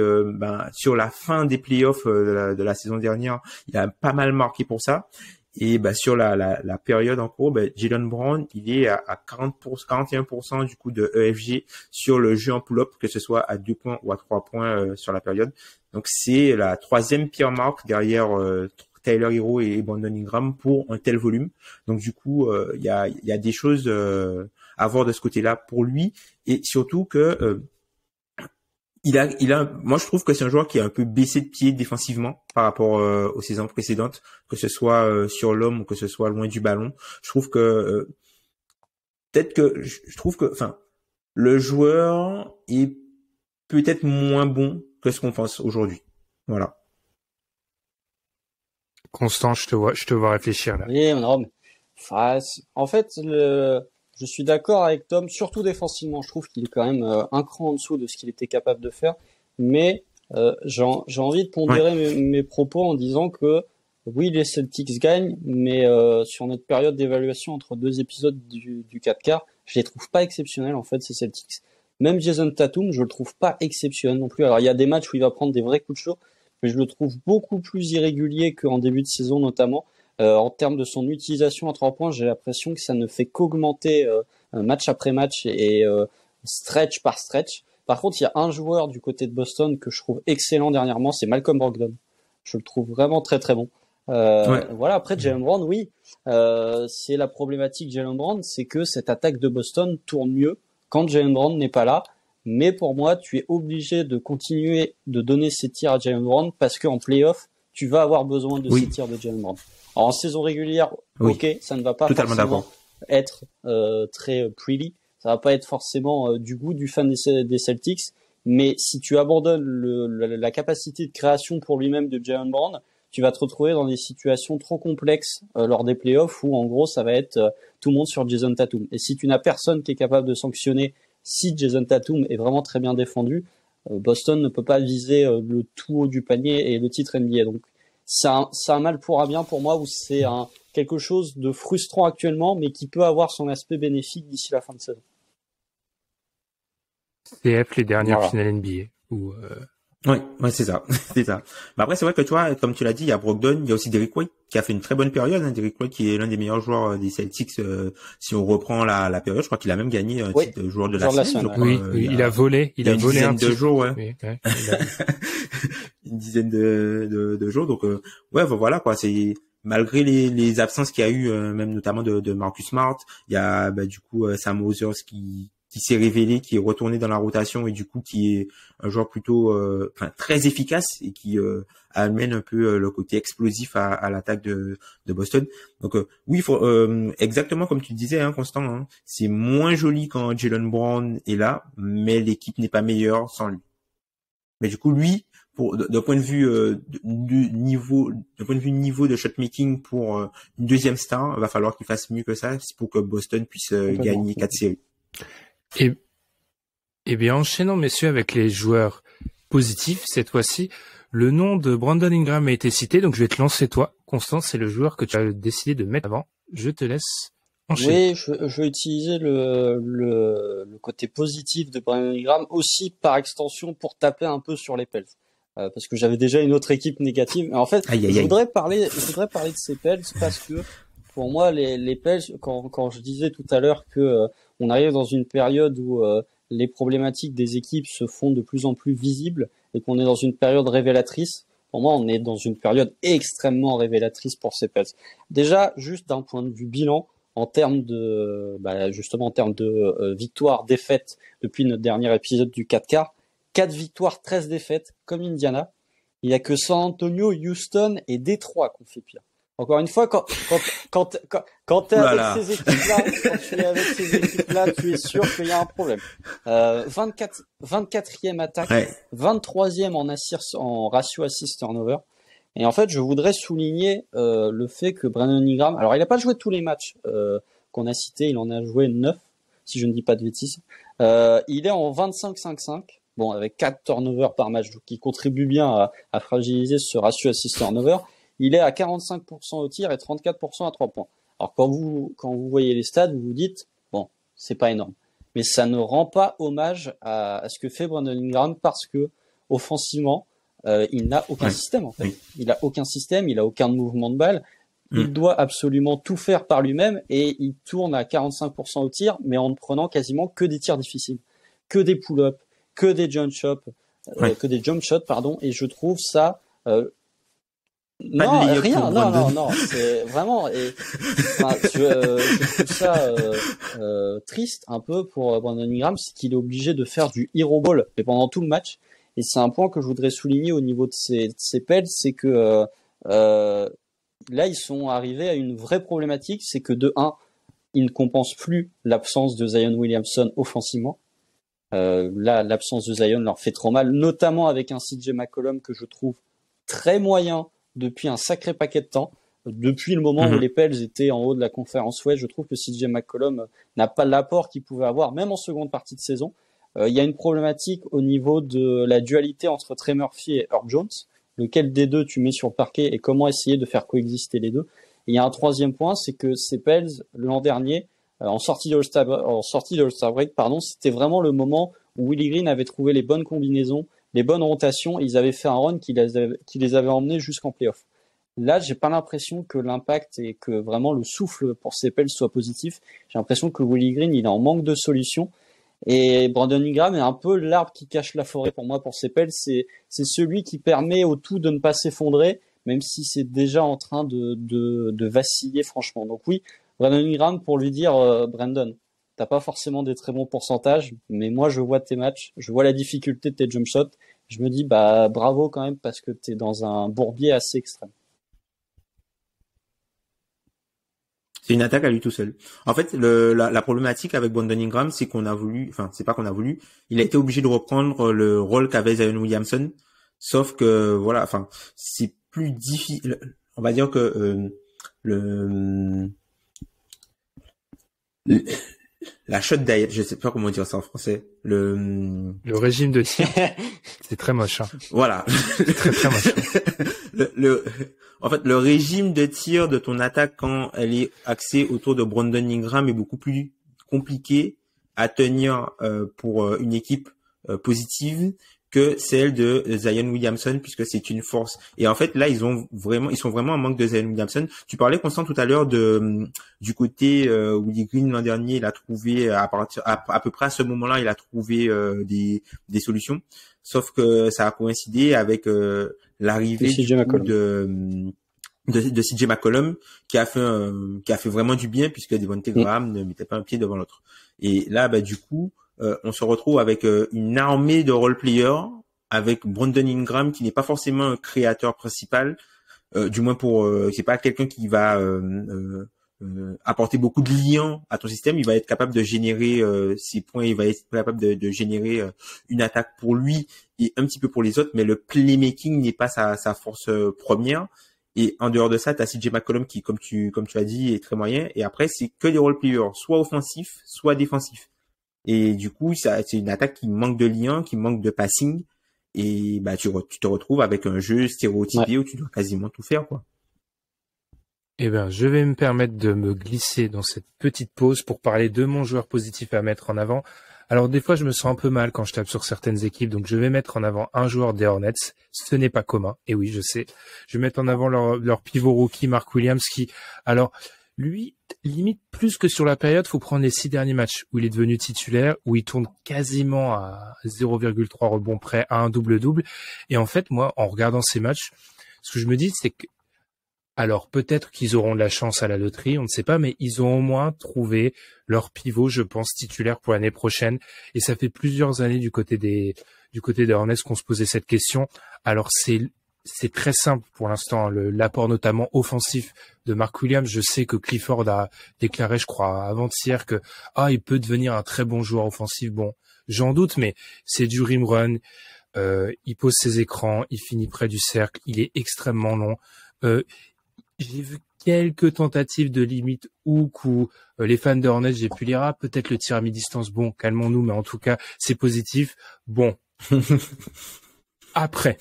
sur la fin des playoffs de la saison dernière, il a pas mal marqué pour ça. Et sur la période en cours, Jaylen Brown, il est à 41% du coup de EFG sur le jeu en pull-up, que ce soit à 2 points ou à 3 points sur la période. Donc c'est la troisième pire marque derrière Tyler Hero et Brandon Ingram pour un tel volume. Donc du coup, il y a des choses à voir de ce côté-là pour lui, et surtout que moi je trouve que c'est un joueur qui a un peu baissé de pied défensivement par rapport aux saisons précédentes, que ce soit sur l'homme ou que ce soit loin du ballon. Je trouve que le joueur est peut-être moins bon que ce qu'on pense aujourd'hui. Voilà. Constant, je te vois réfléchir là. Oui, non, mais en fait, je suis d'accord avec Tom, surtout défensivement. Je trouve qu'il est quand même un cran en dessous de ce qu'il était capable de faire. Mais j'ai envie de pondérer mes propos en disant que oui, les Celtics gagnent, mais sur notre période d'évaluation entre deux épisodes du 4 quarts, je les trouve pas exceptionnels en fait, ces Celtics. Même Jason Tatum, je le trouve pas exceptionnel non plus. Alors il y a des matchs où il va prendre des vrais coups de chaud, mais je le trouve beaucoup plus irrégulier qu'en début de saison notamment. En termes de son utilisation à 3 points, j'ai l'impression que ça ne fait qu'augmenter match après match et stretch par stretch. Par contre, il y a un joueur du côté de Boston que je trouve excellent dernièrement, c'est Malcolm Brogdon. Je le trouve vraiment très très bon. Voilà, après Jaylen Brown, oui, c'est la problématique Jaylen Brown, c'est que cette attaque de Boston tourne mieux quand Jaylen Brown n'est pas là. Mais pour moi, tu es obligé de continuer de donner ces tirs à Jaylen Brown parce qu'en playoff, tu vas avoir besoin de ces tirs de Jaylen Brown. Alors en saison régulière, ok, ça ne va pas forcément être très pretty, ça va pas être forcément du goût du fan des Celtics, mais si tu abandonnes la capacité de création pour lui-même de Jaylen Brown, tu vas te retrouver dans des situations trop complexes lors des playoffs où en gros ça va être tout le monde sur Jason Tatum. Et si tu n'as personne qui est capable de sanctionner si Jason Tatum est vraiment très bien défendu, Boston ne peut pas viser le tout haut du panier et le titre NBA. Donc c'est un mal pour un bien pour moi, où c'est quelque chose de frustrant actuellement, mais qui peut avoir son aspect bénéfique d'ici la fin de saison. CF, les dernières finales NBA. Où, Ouais, c'est ça, c'est ça. Mais après, c'est vrai que tu vois, comme tu l'as dit, il y a Brogdon, il y a aussi Derrick White qui a fait une très bonne période. Derrick White qui est l'un des meilleurs joueurs des Celtics. Si on reprend la période, je crois qu'il a même gagné un titre de joueur de la semaine. Oui, il a volé un dizaine de jours, ouais. Oui, une dizaine de jours. Donc voilà quoi. C'est malgré les absences qu'il y a eu, même notamment de Marcus Smart, il y a du coup Sam Hauser qui s'est révélé, qui est retourné dans la rotation et du coup qui est un joueur plutôt très efficace et qui amène un peu le côté explosif à l'attaque de Boston. Donc oui, il faut exactement comme tu disais, Constant, c'est moins joli quand Jaylen Brown est là, mais l'équipe n'est pas meilleure sans lui. Mais du coup, lui, d'un point de vue niveau de shot making pour une deuxième star, va falloir qu'il fasse mieux que ça pour que Boston puisse gagner 4 séries. Et bien, enchaînons, messieurs, avec les joueurs positifs, cette fois-ci. Le nom de Brandon Ingram a été cité, donc je vais te lancer toi. Constance, c'est le joueur que tu as décidé de mettre avant. Je te laisse enchaîner. Oui, je vais utiliser le côté positif de Brandon Ingram aussi par extension pour taper un peu sur les Pels. Parce que j'avais déjà une autre équipe négative. En fait, je voudrais parler de ces Pels parce que pour moi, les Pels, quand je disais tout à l'heure que on arrive dans une période où les problématiques des équipes se font de plus en plus visibles et qu'on est dans une période révélatrice, pour moi, on est dans une période extrêmement révélatrice pour ces Pels. Déjà, juste d'un point de vue bilan, en termes de victoires, défaites depuis notre dernier épisode du 4 quarts, 4 victoires, 13 défaites, comme Indiana. Il n'y a que San Antonio, Houston et Détroit qu'on fait pire. Encore une fois, quand t'es avec ces équipes-là, tu es sûr qu'il y a un problème. 24e attaque, 23e en ratio assist turnover. Et en fait, je voudrais souligner le fait que Brandon Ingram, alors il n'a pas joué tous les matchs qu'on a cités, il en a joué 9, si je ne dis pas de bêtises. Il est en 25-5-5, bon, avec 4 turnovers par match, donc il contribue bien à fragiliser ce ratio assist turnover. Il est à 45% au tir et 34% à 3 points. Alors quand vous voyez les stats, vous vous dites, bon, c'est pas énorme. Mais ça ne rend pas hommage à ce que fait Brandon Ingram parce que offensivement, il n'a aucun système en fait. Oui. Il a aucun système, il a aucun mouvement de balle. Il doit absolument tout faire par lui-même et il tourne à 45% au tir, mais en ne prenant quasiment que des tirs difficiles, que des pull-ups, que des jump shots, pardon. Et je trouve ça non, rien, non, c'est vraiment, je trouve ça triste un peu pour Brandon Ingram, c'est qu'il est obligé de faire du hero ball mais pendant tout le match. Et c'est un point que je voudrais souligner au niveau de ces Pels, c'est que là ils sont arrivés à une vraie problématique, c'est que de 1, ils ne compensent plus l'absence de Zion Williamson offensivement. Là, l'absence de Zion leur fait trop mal, notamment avec un CJ McCollum que je trouve très moyen depuis un sacré paquet de temps. Depuis le moment où les Pels étaient en haut de la conférence Ouest, je trouve que CJ McCollum n'a pas l'apport qu'il pouvait avoir, même en seconde partie de saison. Il y a une problématique au niveau de la dualité entre Trey Murphy et Herb Jones. Lequel des deux tu mets sur le parquet et comment essayer de faire coexister les deux. Et il y a un troisième point, c'est que ces Pels, l'an dernier, en sortie de All-Star Break, c'était vraiment le moment où Willie Green avait trouvé les bonnes combinaisons, les bonnes rotations, ils avaient fait un run qui les avait emmenés jusqu'en playoff. Là, j'ai pas l'impression que l'impact et que vraiment le souffle pour ces Pels soit positif. J'ai l'impression que Willie Green, il est en manque de solutions. Et Brandon Ingram est un peu l'arbre qui cache la forêt pour moi pour ces Pels. C'est celui qui permet au tout de ne pas s'effondrer, même si c'est déjà en train de vaciller franchement. Donc oui, Brandon Ingram pour lui dire, Brandon, t'as pas forcément des très bons pourcentages, mais moi je vois tes matchs, je vois la difficulté de tes jump shots. Je me dis bravo quand même parce que t'es dans un bourbier assez extrême. C'est une attaque à lui tout seul. En fait, la problématique avec Brandon Ingram, c'est qu'on a voulu, enfin, c'est pas qu'on a voulu, il a été obligé de reprendre le rôle qu'avait Zion Williamson. Sauf que, voilà, enfin, c'est plus difficile. On va dire que la shot diet, je sais pas comment dire ça en français. Le régime de tir, c'est très moche. Hein. Voilà. C'est très très moche. En fait, le régime de tir de ton attaque quand elle est axée autour de Brandon Ingram est beaucoup plus compliqué à tenir pour une équipe positive que celle de Zion Williamson, puisque c'est une force. Et en fait, là, ils sont vraiment en manque de Zion Williamson. Tu parlais, Constant, tout à l'heure du côté Willie Green l'an dernier, il a trouvé à peu près à ce moment-là, il a trouvé des solutions. Sauf que ça a coïncidé avec l'arrivée de CJ McCollum qui a fait vraiment du bien puisque Devontae Graham ne mettait pas un pied devant l'autre. Et là, du coup, on se retrouve avec une armée de role-players, avec Brandon Ingram qui n'est pas forcément un créateur principal, du moins c'est pas quelqu'un qui va apporter beaucoup de liens à ton système. Il va être capable de générer ses points, il va être capable de générer une attaque pour lui et un petit peu pour les autres, mais le playmaking n'est pas sa force première. Et en dehors de ça, t'as CJ McCollum qui, comme tu as dit, est très moyen. Et après, c'est que des role-players, soit offensifs, soit défensifs. Et du coup, c'est une attaque qui manque de liens, qui manque de passing. Et tu te retrouves avec un jeu stéréotypé où tu dois quasiment tout faire, quoi. Eh ben, je vais me permettre de me glisser dans cette petite pause pour parler de mon joueur positif à mettre en avant. Alors, des fois, je me sens un peu mal quand je tape sur certaines équipes, donc je vais mettre en avant un joueur des Hornets. Ce n'est pas commun. Et oui, je sais. Je vais mettre en avant leur pivot rookie, Mark Williams, qui, alors, lui, limite plus que sur la période, faut prendre les 6 derniers matchs où il est devenu titulaire, où il tourne quasiment à 0,3 rebonds près à un double-double. Et en fait, moi, en regardant ces matchs, ce que je me dis, c'est que alors peut-être qu'ils auront de la chance à la loterie, on ne sait pas, mais ils ont au moins trouvé leur pivot, je pense, titulaire pour l'année prochaine. Et ça fait plusieurs années du côté des Hornets qu'on se posait cette question. Alors c'est très simple pour l'instant, l'apport notamment offensif de Mark Williams. Je sais que Clifford a déclaré, je crois, avant-hier que il peut devenir un très bon joueur offensif. Bon, j'en doute, mais c'est du rim run. Il pose ses écrans, il finit près du cercle, il est extrêmement long. J'ai vu quelques tentatives de limite hook où les fans de Hornets, j'ai pu lire peut-être le tir à mi-distance. Bon, calmons-nous, mais en tout cas, c'est positif. Bon. Après,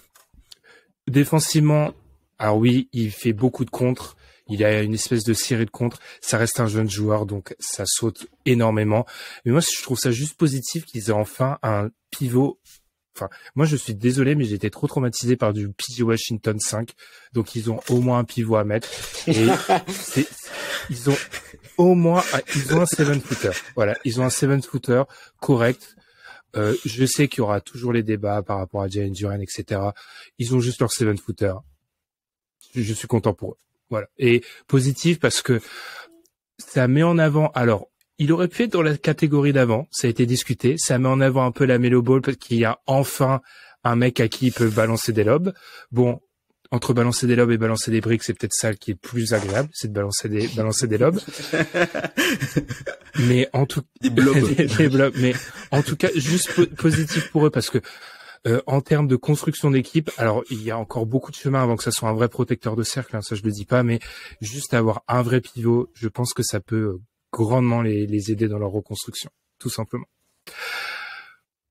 défensivement, alors oui, il fait beaucoup de contres. il a une espèce de série de contres. Ça reste un jeune joueur, donc ça saute énormément. Mais moi, je trouve ça juste positif qu'ils aient enfin un pivot. Enfin, moi, je suis désolé, mais j'étais trop traumatisé par du PJ Washington 5. Donc, ils ont au moins un pivot à mettre. Et ils ont un 7-footer. Voilà, ils ont un 7-footer correct. Je sais qu'il y aura toujours les débats par rapport à Jalen Duren, etc. Ils ont juste leur 7-footer. Je suis content pour eux. Voilà. Et positif parce que ça met en avant, alors, il aurait pu être dans la catégorie d'avant, ça a été discuté, ça met en avant un peu la Melo Ball parce qu'il y a enfin un mec à qui ils peuvent balancer des lobes. Bon, entre balancer des lobes et balancer des briques, c'est peut-être ça qui est plus agréable, c'est de balancer des lobes. Mais en tout des blobs. des blobs. Mais en tout cas, juste positif pour eux parce que en termes de construction d'équipe, alors il y a encore beaucoup de chemin avant que ça soit un vrai protecteur de cercle, hein, ça je le dis pas, mais juste avoir un vrai pivot, je pense que ça peut grandement les aider dans leur reconstruction, tout simplement.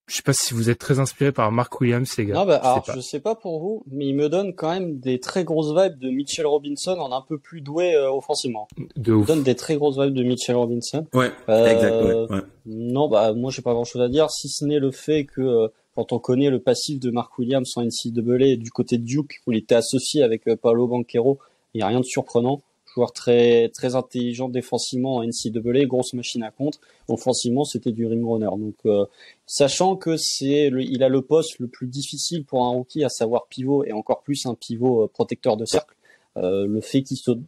Je sais pas si vous êtes très inspiré par Mark Williams, les gars. Non, je sais pas pour vous, mais il me donne quand même des très grosses vibes de Mitchell Robinson en un peu plus doué offensivement. De ouf. Il me donne des très grosses vibes de Mitchell Robinson. Ouais, exact, ouais. Non, moi j'ai pas grand chose à dire, si ce n'est le fait que quand on connaît le passif de Mark Williams en NCAA du côté de Duke, où il était associé avec Paolo Banchero, il n'y a rien de surprenant. Joueur très très intelligent défensivement en NCAA, grosse machine à contre. Offensivement, c'était du rim runner. Donc, sachant que il a le poste le plus difficile pour un rookie, à savoir pivot, et encore plus un pivot protecteur de cercle. Le fait qu'il saute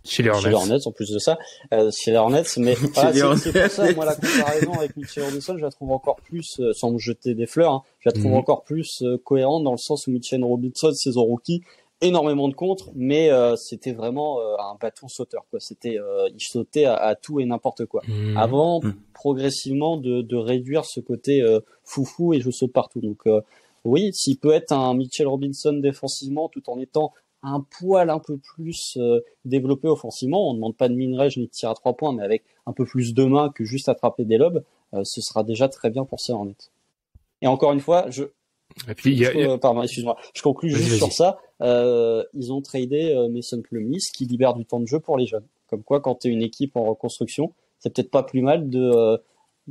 chez les Hornets en plus de ça, chez les Hornets. Mais voilà, c'est pour ça, moi, la comparaison avec Mitchell Robinson, je la trouve encore plus, sans me jeter des fleurs, hein, je la trouve encore plus cohérente dans le sens où Mitchell Robinson, saison rookie, énormément de contres, mais c'était vraiment un bâton sauteur, quoi. C'était il sautait à tout et n'importe quoi. Avant progressivement de réduire ce côté foufou et je saute partout. Donc oui, s'il peut être un Mitchell Robinson défensivement tout en étant un poil un peu plus développé offensivement, on ne demande pas de mid-range ni de tir à 3 points, mais avec un peu plus de main que juste attraper des lobes, ce sera déjà très bien pour ces Hornets. Et encore une fois, et puis, pardon, excuse-moi. Je conclus juste sur ça. Ils ont tradé Mason Plumlee, qui libère du temps de jeu pour les jeunes. Comme quoi, quand tu es une équipe en reconstruction, c'est peut-être pas plus mal de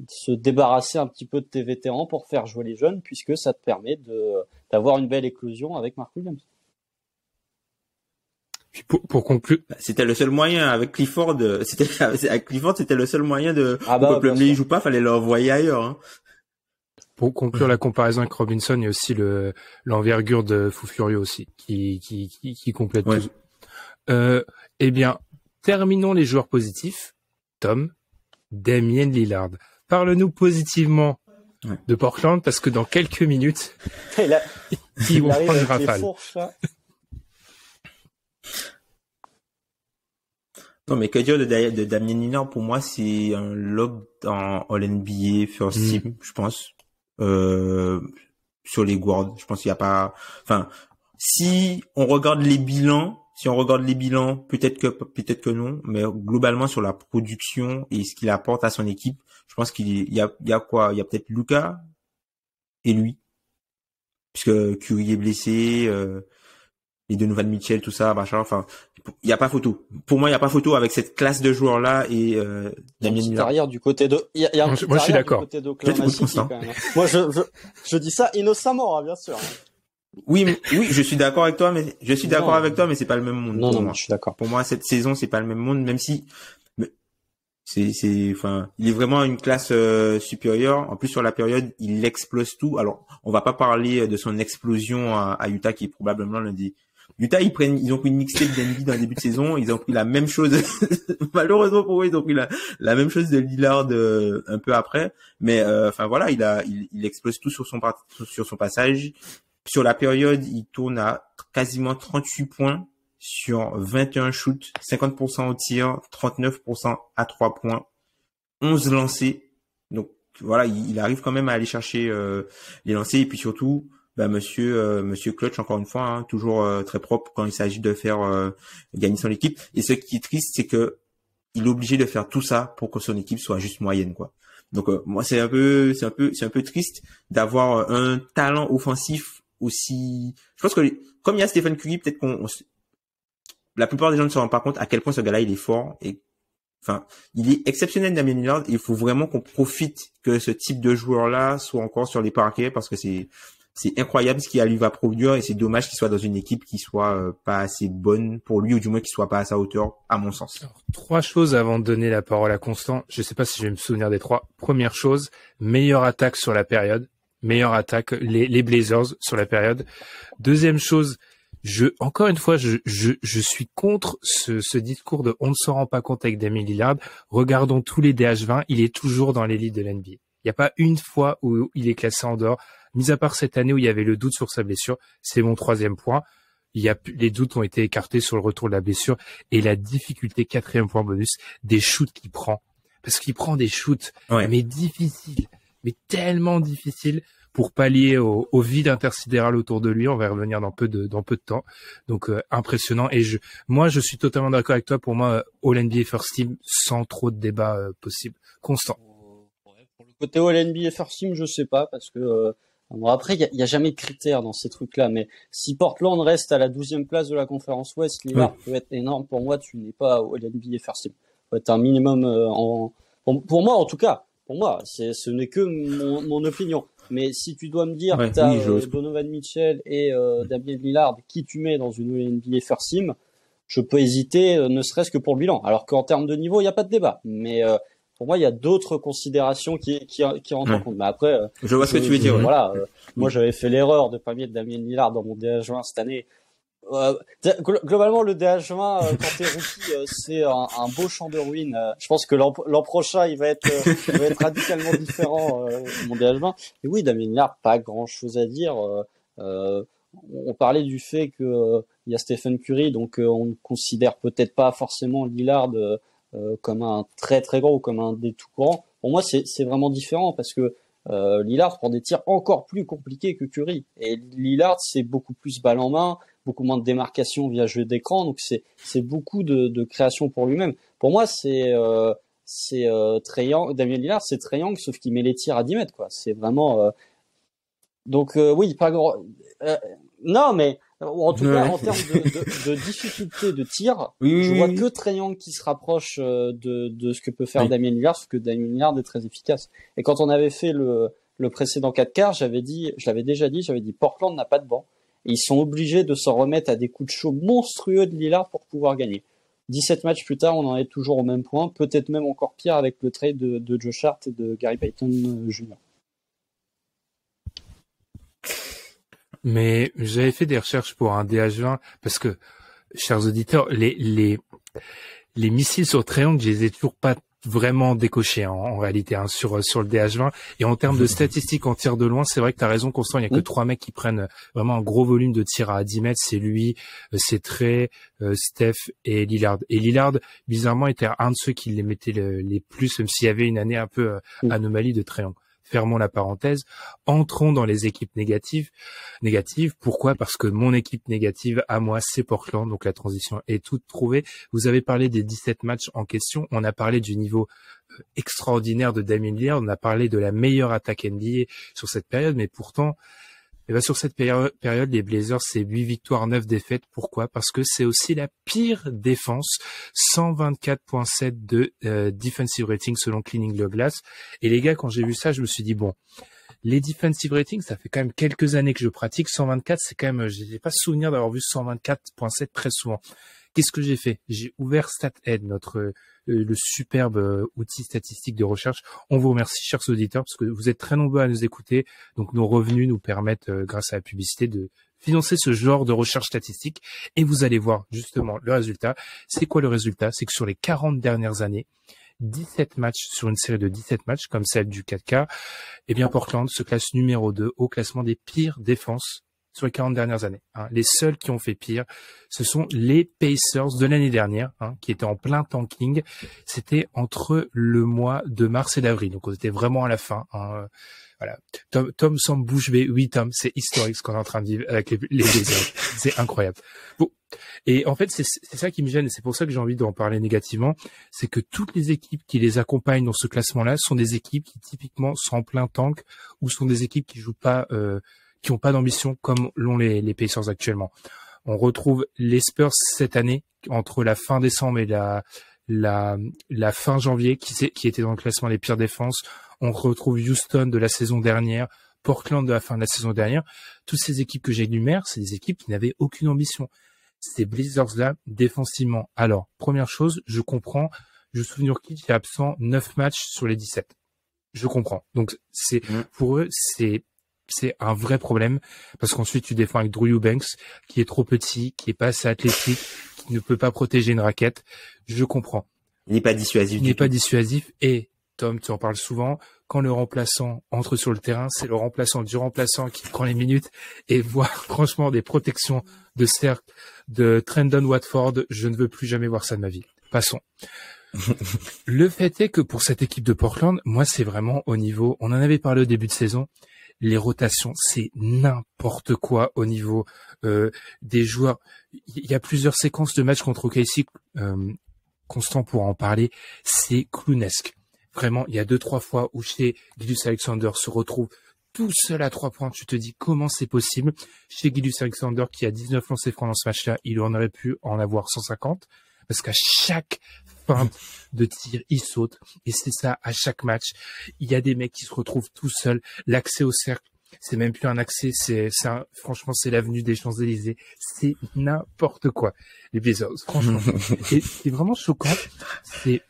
se débarrasser un petit peu de tes vétérans pour faire jouer les jeunes, puisque ça te permet d'avoir une belle éclosion avec Mark Williams. Puis pour conclure, c'était le seul moyen avec Clifford. Avec Clifford, c'était le seul moyen de pour que Plumlee joue pas, fallait l'envoyer ailleurs. Hein. Pour conclure la comparaison avec Robinson, il y a aussi l'envergure de Fou Furieux aussi, qui complète tout. Eh bien, terminons les joueurs positifs. Tom, Damian Lillard. Parle-nous positivement de Portland, parce que dans quelques minutes, ils vont prendre une rafale. Non, mais que dire de Damian Lillard? Pour moi, c'est un lob en All-NBA First Team, je pense. Sur les guards, je pense qu'il y a pas, enfin, si on regarde les bilans, peut-être que non, mais globalement sur la production et ce qu'il apporte à son équipe, je pense qu'il y a peut-être Luka et lui, puisque Curry est blessé, les Donovan Mitchell, tout ça, machin, enfin, il n'y a pas photo. Pour moi, il n'y a pas photo avec cette classe de joueurs-là et Damian Lillard. Arrière du côté de, il y a un petit moi, je suis d'accord. Du côté d'Oklahoma City, quand même. Moi, je dis ça innocemment, hein, bien sûr. Oui, je suis d'accord avec toi, mais c'est pas le même monde. Non, je suis d'accord. Pour moi, cette saison, c'est pas le même monde, même si enfin, il est vraiment une classe supérieure. En plus, sur la période, il explose tout. Alors, on va pas parler de son explosion à Utah, qui est probablement l'un des Utah, ils ont pris une mixtape d'Embiid dans le début de saison, ils ont pris la même chose, malheureusement pour eux, ils ont pris la même chose de Lillard un peu après, mais enfin voilà, il explose tout sur son passage. Sur la période, il tourne à quasiment 38 points sur 21 shoots, 50% au tir, 39% à 3 points, 11 lancés. Donc voilà, il arrive quand même à aller chercher les lancers, et puis surtout Monsieur Clutch, encore une fois, hein, toujours très propre quand il s'agit de faire gagner son équipe. Et ce qui est triste, c'est que il est obligé de faire tout ça pour que son équipe soit juste moyenne, quoi. Donc moi, c'est un peu triste d'avoir un talent offensif aussi. Je pense que comme il y a Stephen Curry, peut-être la plupart des gens ne se rendent pas compte à quel point ce gars-là il est fort et enfin, il est exceptionnel, Damian Lillard. Il faut vraiment qu'on profite que ce type de joueur-là soit encore sur les parquets parce que c'est incroyable ce qu'il lui va produire et c'est dommage qu'il soit dans une équipe qui soit pas assez bonne pour lui ou du moins qu'il soit pas à sa hauteur, à mon sens. Alors, 3 choses avant de donner la parole à Constant. Je sais pas si je vais me souvenir des 3. Première chose, meilleure attaque sur la période. Meilleure attaque, les Blazers sur la période. Deuxième chose, encore une fois, je suis contre ce discours de on ne s'en rend pas compte avec Damian Lillard. Regardons tous les DH20, il est toujours dans l'élite de l'NBA. Il n'y a pas une fois où il est classé en dehors, mis à part cette année où il y avait le doute sur sa blessure. C'est mon 3e point. Les doutes ont été écartés sur le retour de la blessure et la difficulté, 4e point bonus, des shoots qu'il prend. Parce qu'il prend des shoots, mais difficiles, mais tellement difficiles. Pour pallier au vide intersidéral autour de lui. On va y revenir dans peu de temps. Donc, impressionnant. Et moi, je suis totalement d'accord avec toi. Pour moi, All-NBA First Team, sans trop de débat possible. Constant. Pour le côté All-NBA First Team, je sais pas, parce que bon, après, il y a jamais de critères dans ces trucs-là. Mais si Portland reste à la 12e place de la conférence Ouest, Lillard peut être énorme. Pour moi, tu n'es pas All-NBA First Team. Faut être un minimum pour moi, en tout cas. Pour moi, ce n'est que mon opinion. Mais si tu dois me dire que tu as Donovan Mitchell et Damian Lillard, qui tu mets dans une NBA First Team, je peux hésiter, ne serait-ce que pour le bilan. Alors qu'en termes de niveau, il n'y a pas de débat. Mais pour moi, il y a d'autres considérations qui rentrent en compte. Mais après, je vois ce que tu veux dire. Voilà, moi j'avais fait l'erreur de pas mettre Damian Lillard dans mon DH20 cette année. Globalement, le DH20, quand t'es rookie, c'est un beau champ de ruines. Je pense que l'an prochain, il va être radicalement différent, mon DH20. Et oui, Damian Lillard, pas grand chose à dire. On parlait du fait que il y a Stephen Curry, donc on ne considère peut-être pas forcément Lillard comme un très très grand ou comme un des tout courants. Pour moi, c'est vraiment différent parce que Lillard prend des tirs encore plus compliqués que Curry. Et Lillard, c'est beaucoup plus balle en main, beaucoup moins de démarcation via jeu d'écran, donc c'est beaucoup de création pour lui-même. Pour moi, c'est Trae Young, Damian Lillard, c'est Trae Young, sauf qu'il met les tirs à 10 mètres, quoi. C'est vraiment donc oui, pas grand. Non, mais en tout cas, en termes de difficulté de tir, je vois que Trae Young qui se rapproche de ce que peut faire Damian Lillard, parce que Damian Lillard est très efficace. Et quand on avait fait le précédent 4 quarts, je l'avais déjà dit, Portland n'a pas de banc. Et ils sont obligés de s'en remettre à des coups de chaud monstrueux de Lillard pour pouvoir gagner. 17 matchs plus tard, on en est toujours au même point, peut-être même encore pire avec le trade de Josh Hart et de Gary Payton Jr. Mais j'avais fait des recherches pour un DH20 parce que, chers auditeurs, les missiles sur Triangle, je les ai toujours pas vraiment décochés en réalité sur le DH20. Et en termes de statistiques en tir de loin, c'est vrai que tu as raison, Constant, il y a que 3 mecs qui prennent vraiment un gros volume de tir à 10 mètres. C'est lui, c'est Trae, Steph et Lillard. Et Lillard, bizarrement, était un de ceux qui les mettait les plus, même s'il y avait une année un peu anomalie de Triangle. Fermons la parenthèse. Entrons dans les équipes négatives. Pourquoi? Parce que mon équipe négative, à moi, c'est Portland. Donc, la transition est toute trouvée. Vous avez parlé des 17 matchs en question. On a parlé du niveau extraordinaire de Damian Lillard. On a parlé de la meilleure attaque NBA sur cette période. Mais pourtant, sur cette période, les Blazers, c'est 8 victoires, 9 défaites. Pourquoi? Parce que c'est aussi la pire défense, 124.7 de defensive rating selon Cleaning the Glass. Et les gars, quand j'ai vu ça, je me suis dit, bon, les defensive ratings, ça fait quand même quelques années que je pratique. 124, c'est quand même, j'ai pas souvenir d'avoir vu 124.7 très souvent. Qu'est-ce que j'ai fait? J'ai ouvert StatHead, le superbe outil statistique de recherche. On vous remercie, chers auditeurs, parce que vous êtes très nombreux à nous écouter. Donc, nos revenus nous permettent, grâce à la publicité, de financer ce genre de recherche statistique. Et vous allez voir, justement, le résultat. C'est quoi le résultat? C'est que sur les 40 dernières années, 17 matchs sur une série de 17 matchs, comme celle du 4K, eh bien, Portland se classe numéro 2 au classement des pires défenses sur les 40 dernières années. Les seuls qui ont fait pire, ce sont les Pacers de l'année dernière, qui étaient en plein tanking. C'était entre le mois de mars et d'avril, donc on était vraiment à la fin. Voilà. Tom semble bouche bée. Oui, Tom, c'est historique ce qu'on est en train de vivre avec les Blazers. C'est incroyable. Bon. Et en fait, c'est ça qui me gêne, et c'est pour ça que j'ai envie d'en parler négativement, c'est que toutes les équipes qui les accompagnent dans ce classement-là sont des équipes qui typiquement sont en plein tank, ou sont des équipes qui jouent pas, qui ont pas d'ambition comme l'ont les Pacers actuellement. On retrouve les Spurs cette année, entre la fin décembre et la fin janvier, qui était dans le classement des pires défenses. On retrouve Houston de la saison dernière, Portland de la fin de la saison dernière. Toutes ces équipes que j'énumère, c'est des équipes qui n'avaient aucune ambition. Ces Blazers-là, défensivement. Alors, première chose, je comprends, Jusuf Nurkic est absent 9 matchs sur les 17. Je comprends. Donc, pour eux, c'est un vrai problème, parce qu'ensuite, tu défends avec Drew Eubanks, qui est trop petit, qui est pas assez athlétique, qui ne peut pas protéger une raquette. Je comprends. Il n'est pas dissuasif. Et, Tom, tu en parles souvent, quand le remplaçant entre sur le terrain, c'est le remplaçant du remplaçant qui prend les minutes et voit franchement des protections de cercle de Trendon Watford. Je ne veux plus jamais voir ça de ma vie. Passons. Le fait est que pour cette équipe de Portland, moi, c'est vraiment au niveau, on en avait parlé au début de saison, les rotations, c'est n'importe quoi au niveau des joueurs. Il y a plusieurs séquences de matchs contre OKC, Constant pour en parler, c'est clownesque. Vraiment, il y a 2-3 fois où chez Gilgeous-Alexander se retrouve tout seul à 3 points. Tu te dis comment c'est possible. Chez Gilgeous-Alexander, qui a 19 lancers francs dans ce match-là, il en aurait pu en avoir 150. Parce qu'à chaque feinte de tir, il saute. Et c'est ça, à chaque match. Il y a des mecs qui se retrouvent tout seuls. L'accès au cercle, c'est même plus un accès, franchement, c'est l'avenue des Champs-Élysées. C'est n'importe quoi. Les Blazers, franchement. Et c'est vraiment choquant. C'est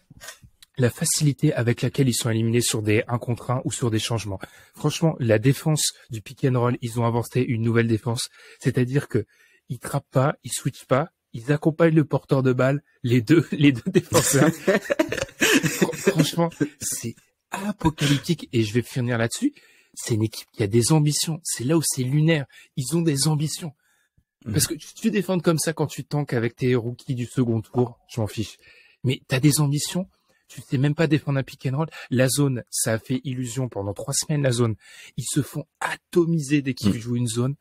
la facilité avec laquelle ils sont éliminés sur des 1 contre 1 ou sur des changements. Franchement, la défense du pick and roll, ils ont inventé une nouvelle défense. C'est-à-dire que ils trappent pas, ils switchent pas, ils accompagnent le porteur de balle, les deux défenseurs. Franchement, c'est apocalyptique et je vais finir là-dessus. C'est une équipe qui a des ambitions. C'est là où c'est lunaire. Ils ont des ambitions. Parce que tu défends comme ça quand tu tankes avec tes rookies du second tour, je m'en fiche. Mais t'as des ambitions. Tu sais même pas défendre un pick and roll. La zone, ça a fait illusion pendant 3 semaines, la zone. Ils se font atomiser dès qu'ils jouent une zone.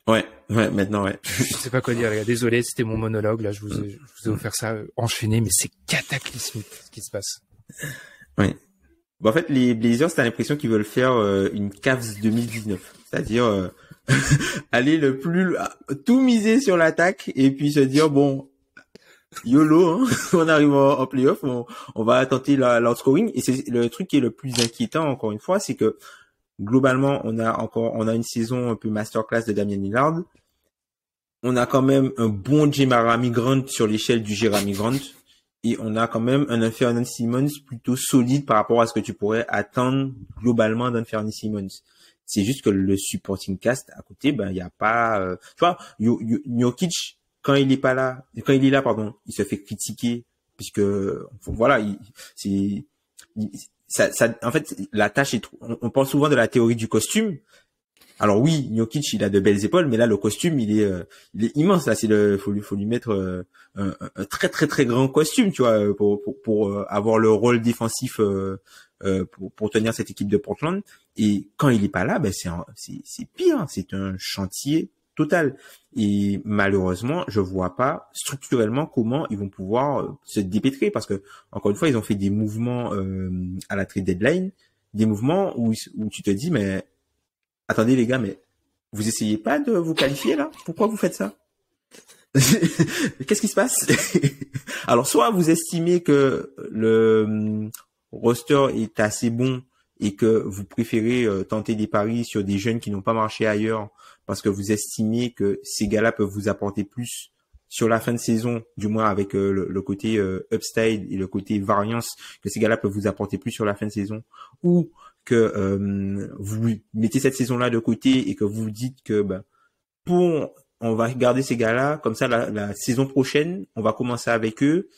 Ouais, maintenant, ouais. Je sais pas quoi dire, les gars. Désolé, c'était mon monologue. Là, je vous ai offert ça enchaîné, mais c'est cataclysmique ce qui se passe. Ouais. Bon, en fait, les Blazers, t'as l'impression qu'ils veulent faire une Cavs 2019. C'est-à-dire aller tout miser sur l'attaque et puis se dire, bon, YOLO, hein, on arrive en playoff, on va tenter l'outscoring. Et c'est le truc qui est le plus inquiétant, encore une fois, c'est que globalement, on a une saison un peu masterclass de Damian Lillard. On a quand même un bon Jerami Grant sur l'échelle du Jerami Grant. Et on a quand même un Anfernee Simons plutôt solide par rapport à ce que tu pourrais attendre globalement d'Anfernee Simons. C'est juste que le supporting cast à côté, il y a pas, tu vois, Nurkic, quand il est là, il se fait critiquer puisque, voilà, en fait, la tâche est on parle souvent de la théorie du costume. Alors oui, Nurkic, il a de belles épaules, mais là, le costume, il est immense, là, faut lui mettre, un très, très, très grand costume, tu vois, pour avoir le rôle défensif, pour tenir cette équipe de Portland. Et quand il est pas là, c'est pire, c'est un chantier total. Et malheureusement, je vois pas structurellement comment ils vont pouvoir se dépêtrer parce que, encore une fois, ils ont fait des mouvements, à la trade deadline, des mouvements où tu te dis, mais, attendez les gars, mais vous essayez pas de vous qualifier là? Pourquoi vous faites ça? Qu'est-ce qui se passe? Alors soit vous estimez que le roster est assez bon et que vous préférez tenter des paris sur des jeunes qui n'ont pas marché ailleurs parce que vous estimez que ces gars-là peuvent vous apporter plus sur la fin de saison, du moins avec le côté upside et le côté variance, que ces gars-là peuvent vous apporter plus sur la fin de saison, ou que vous mettez cette saison-là de côté et que vous vous dites que on va regarder ces gars-là, comme ça la saison prochaine, on va commencer avec eux,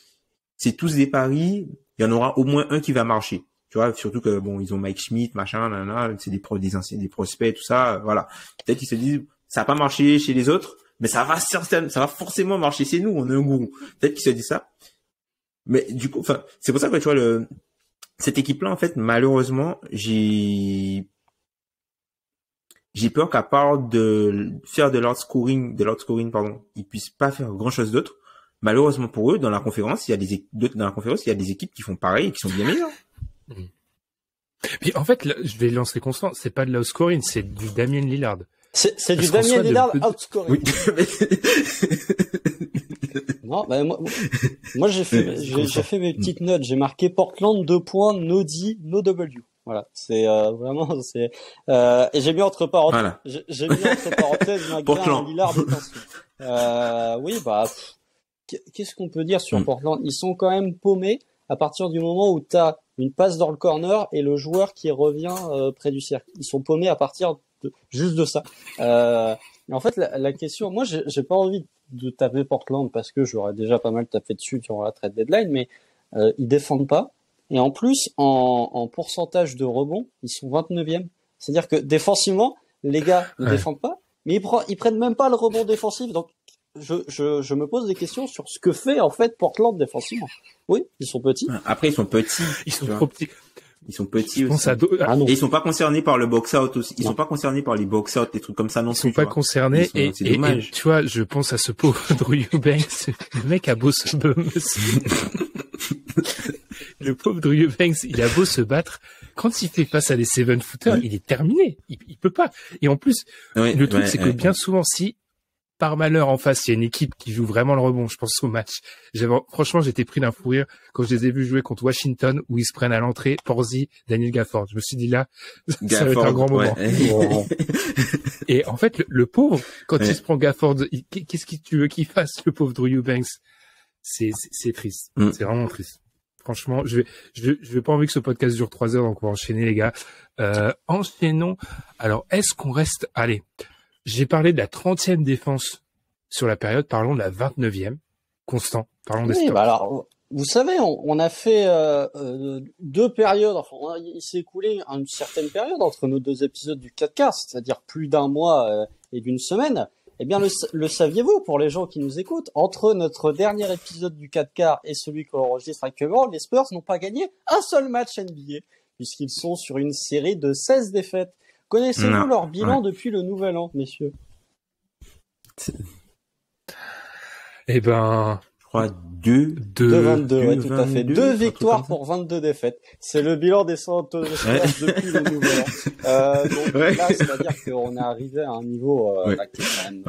c'est tous des paris, il y en aura au moins un qui va marcher. Tu vois, surtout que ils ont Mike Schmidt, machin, c'est des anciens, des prospects, tout ça, voilà. Peut-être qu'ils se disent ça n'a pas marché chez les autres, mais ça va forcément marcher chez nous, on est un gourou. Peut-être qu'ils se disent ça. Mais du coup, c'est pour ça que tu vois cette équipe-là, en fait, malheureusement, j'ai peur qu'à part de faire de l'outscoring, ils puissent pas faire grand-chose d'autre. Malheureusement pour eux, dans la conférence, il y a des équipes qui font pareil et qui sont bien meilleures. Puis en fait, je vais lancer constant, c'est pas de l'outscoring, c'est du Damian Lillard. C'est du Damien Lillard outscoring. Oui. Non, bah, moi j'ai fait mes petites notes. J'ai marqué Portland 2 points, no D, no W. Voilà, c'est vraiment et j'ai mis entre parenthèses. Voilà. J'ai mis entre parenthèses malgré un Lillard défensif. Oui, bah qu'est-ce qu'on peut dire sur Portland? Ils sont quand même paumés à partir du moment où t'as une passe dans le corner et le joueur qui revient près du cercle. Ils sont paumés à partir juste de ça. En fait, la question, moi, j'ai pas envie de taper Portland parce que j'aurais déjà pas mal tapé dessus durant la trade deadline, mais ils défendent pas. Et en plus, en pourcentage de rebond, ils sont 29e. C'est-à-dire que défensivement, les gars ne défendent pas, mais ils prennent même pas le rebond défensif. Donc, je me pose des questions sur ce que fait en fait Portland défensivement. Oui, ils sont petits. Après, ils sont petits. Ils sont trop petits. Ils sont petits aussi. Et ils sont pas concernés par le box-out aussi. Ils sont pas concernés par les box-out, des trucs comme ça non plus. Ils sont pas concernés. Et tu vois, je pense à ce pauvre Drew Eubanks. Le mec a beau le pauvre Drew Eubanks, il a beau se battre. Quand il fait face à des 7-footers, il est terminé. Il peut pas. Et en plus, le truc, c'est que bien souvent, si par malheur en face, il y a une équipe qui joue vraiment le rebond, je pense au match. Franchement, j'étais pris d'un fou rire quand je les ai vus jouer contre Washington où ils se prennent à l'entrée Porzi, Daniel Gafford. Je me suis dit là, ça va être un grand moment. Et en fait, le pauvre, quand il se prend Gafford, qu'est-ce que tu veux qu'il fasse, le pauvre Drew Eubanks? C'est triste. C'est vraiment triste. Franchement, je vais pas envie que ce podcast dure 3 heures, donc on va enchaîner, les gars. Enchaînons. Alors, est-ce qu'on reste, allez, j'ai parlé de la 30e défense sur la période, parlons de la 29e. Constant, parlons des Spurs. Bah alors, vous savez, on a fait 2 périodes, enfin, il s'est écoulé une certaine période entre nos 2 épisodes du 4 quarts, c'est-à-dire plus d'un mois et d'une semaine. Eh bien, le saviez-vous, pour les gens qui nous écoutent, entre notre dernier épisode du 4 quarts et celui qu'on enregistre actuellement, les Spurs n'ont pas gagné un seul match NBA, puisqu'ils sont sur une série de 16 défaites. Connaissez-vous leur bilan depuis le nouvel an, messieurs? Eh ben, je crois 2-22, ouais, tout à fait. 2 victoires pour 22 défaites. C'est le bilan des San Antonio Spurs depuis le nouvel an. Donc là, c'est-à-dire qu'on est arrivé à un niveau là, qui est quand même...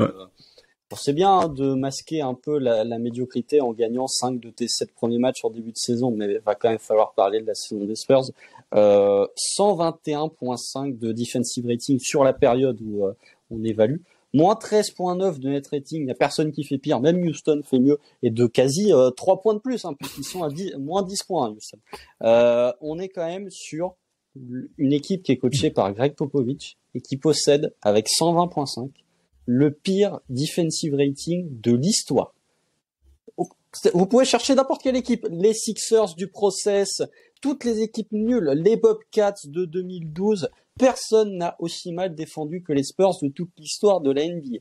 on sait bien de masquer un peu la médiocrité en gagnant 5 de tes 7 premiers matchs en début de saison, mais il va quand même falloir parler de la saison des Spurs. 121.5 de defensive rating sur la période où on évalue. Moins 13.9 de net rating, il n'y a personne qui fait pire, même Houston fait mieux, et de quasi 3 points de plus, puisqu'ils sont à moins 10 points, Houston. On est quand même sur une équipe qui est coachée par Greg Popovich et qui possède, avec 120.5, le pire defensive rating de l'histoire. Vous pouvez chercher n'importe quelle équipe, les Sixers du process, toutes les équipes nulles, les Bobcats de 2012, personne n'a aussi mal défendu que les Spurs de toute l'histoire de la NBA.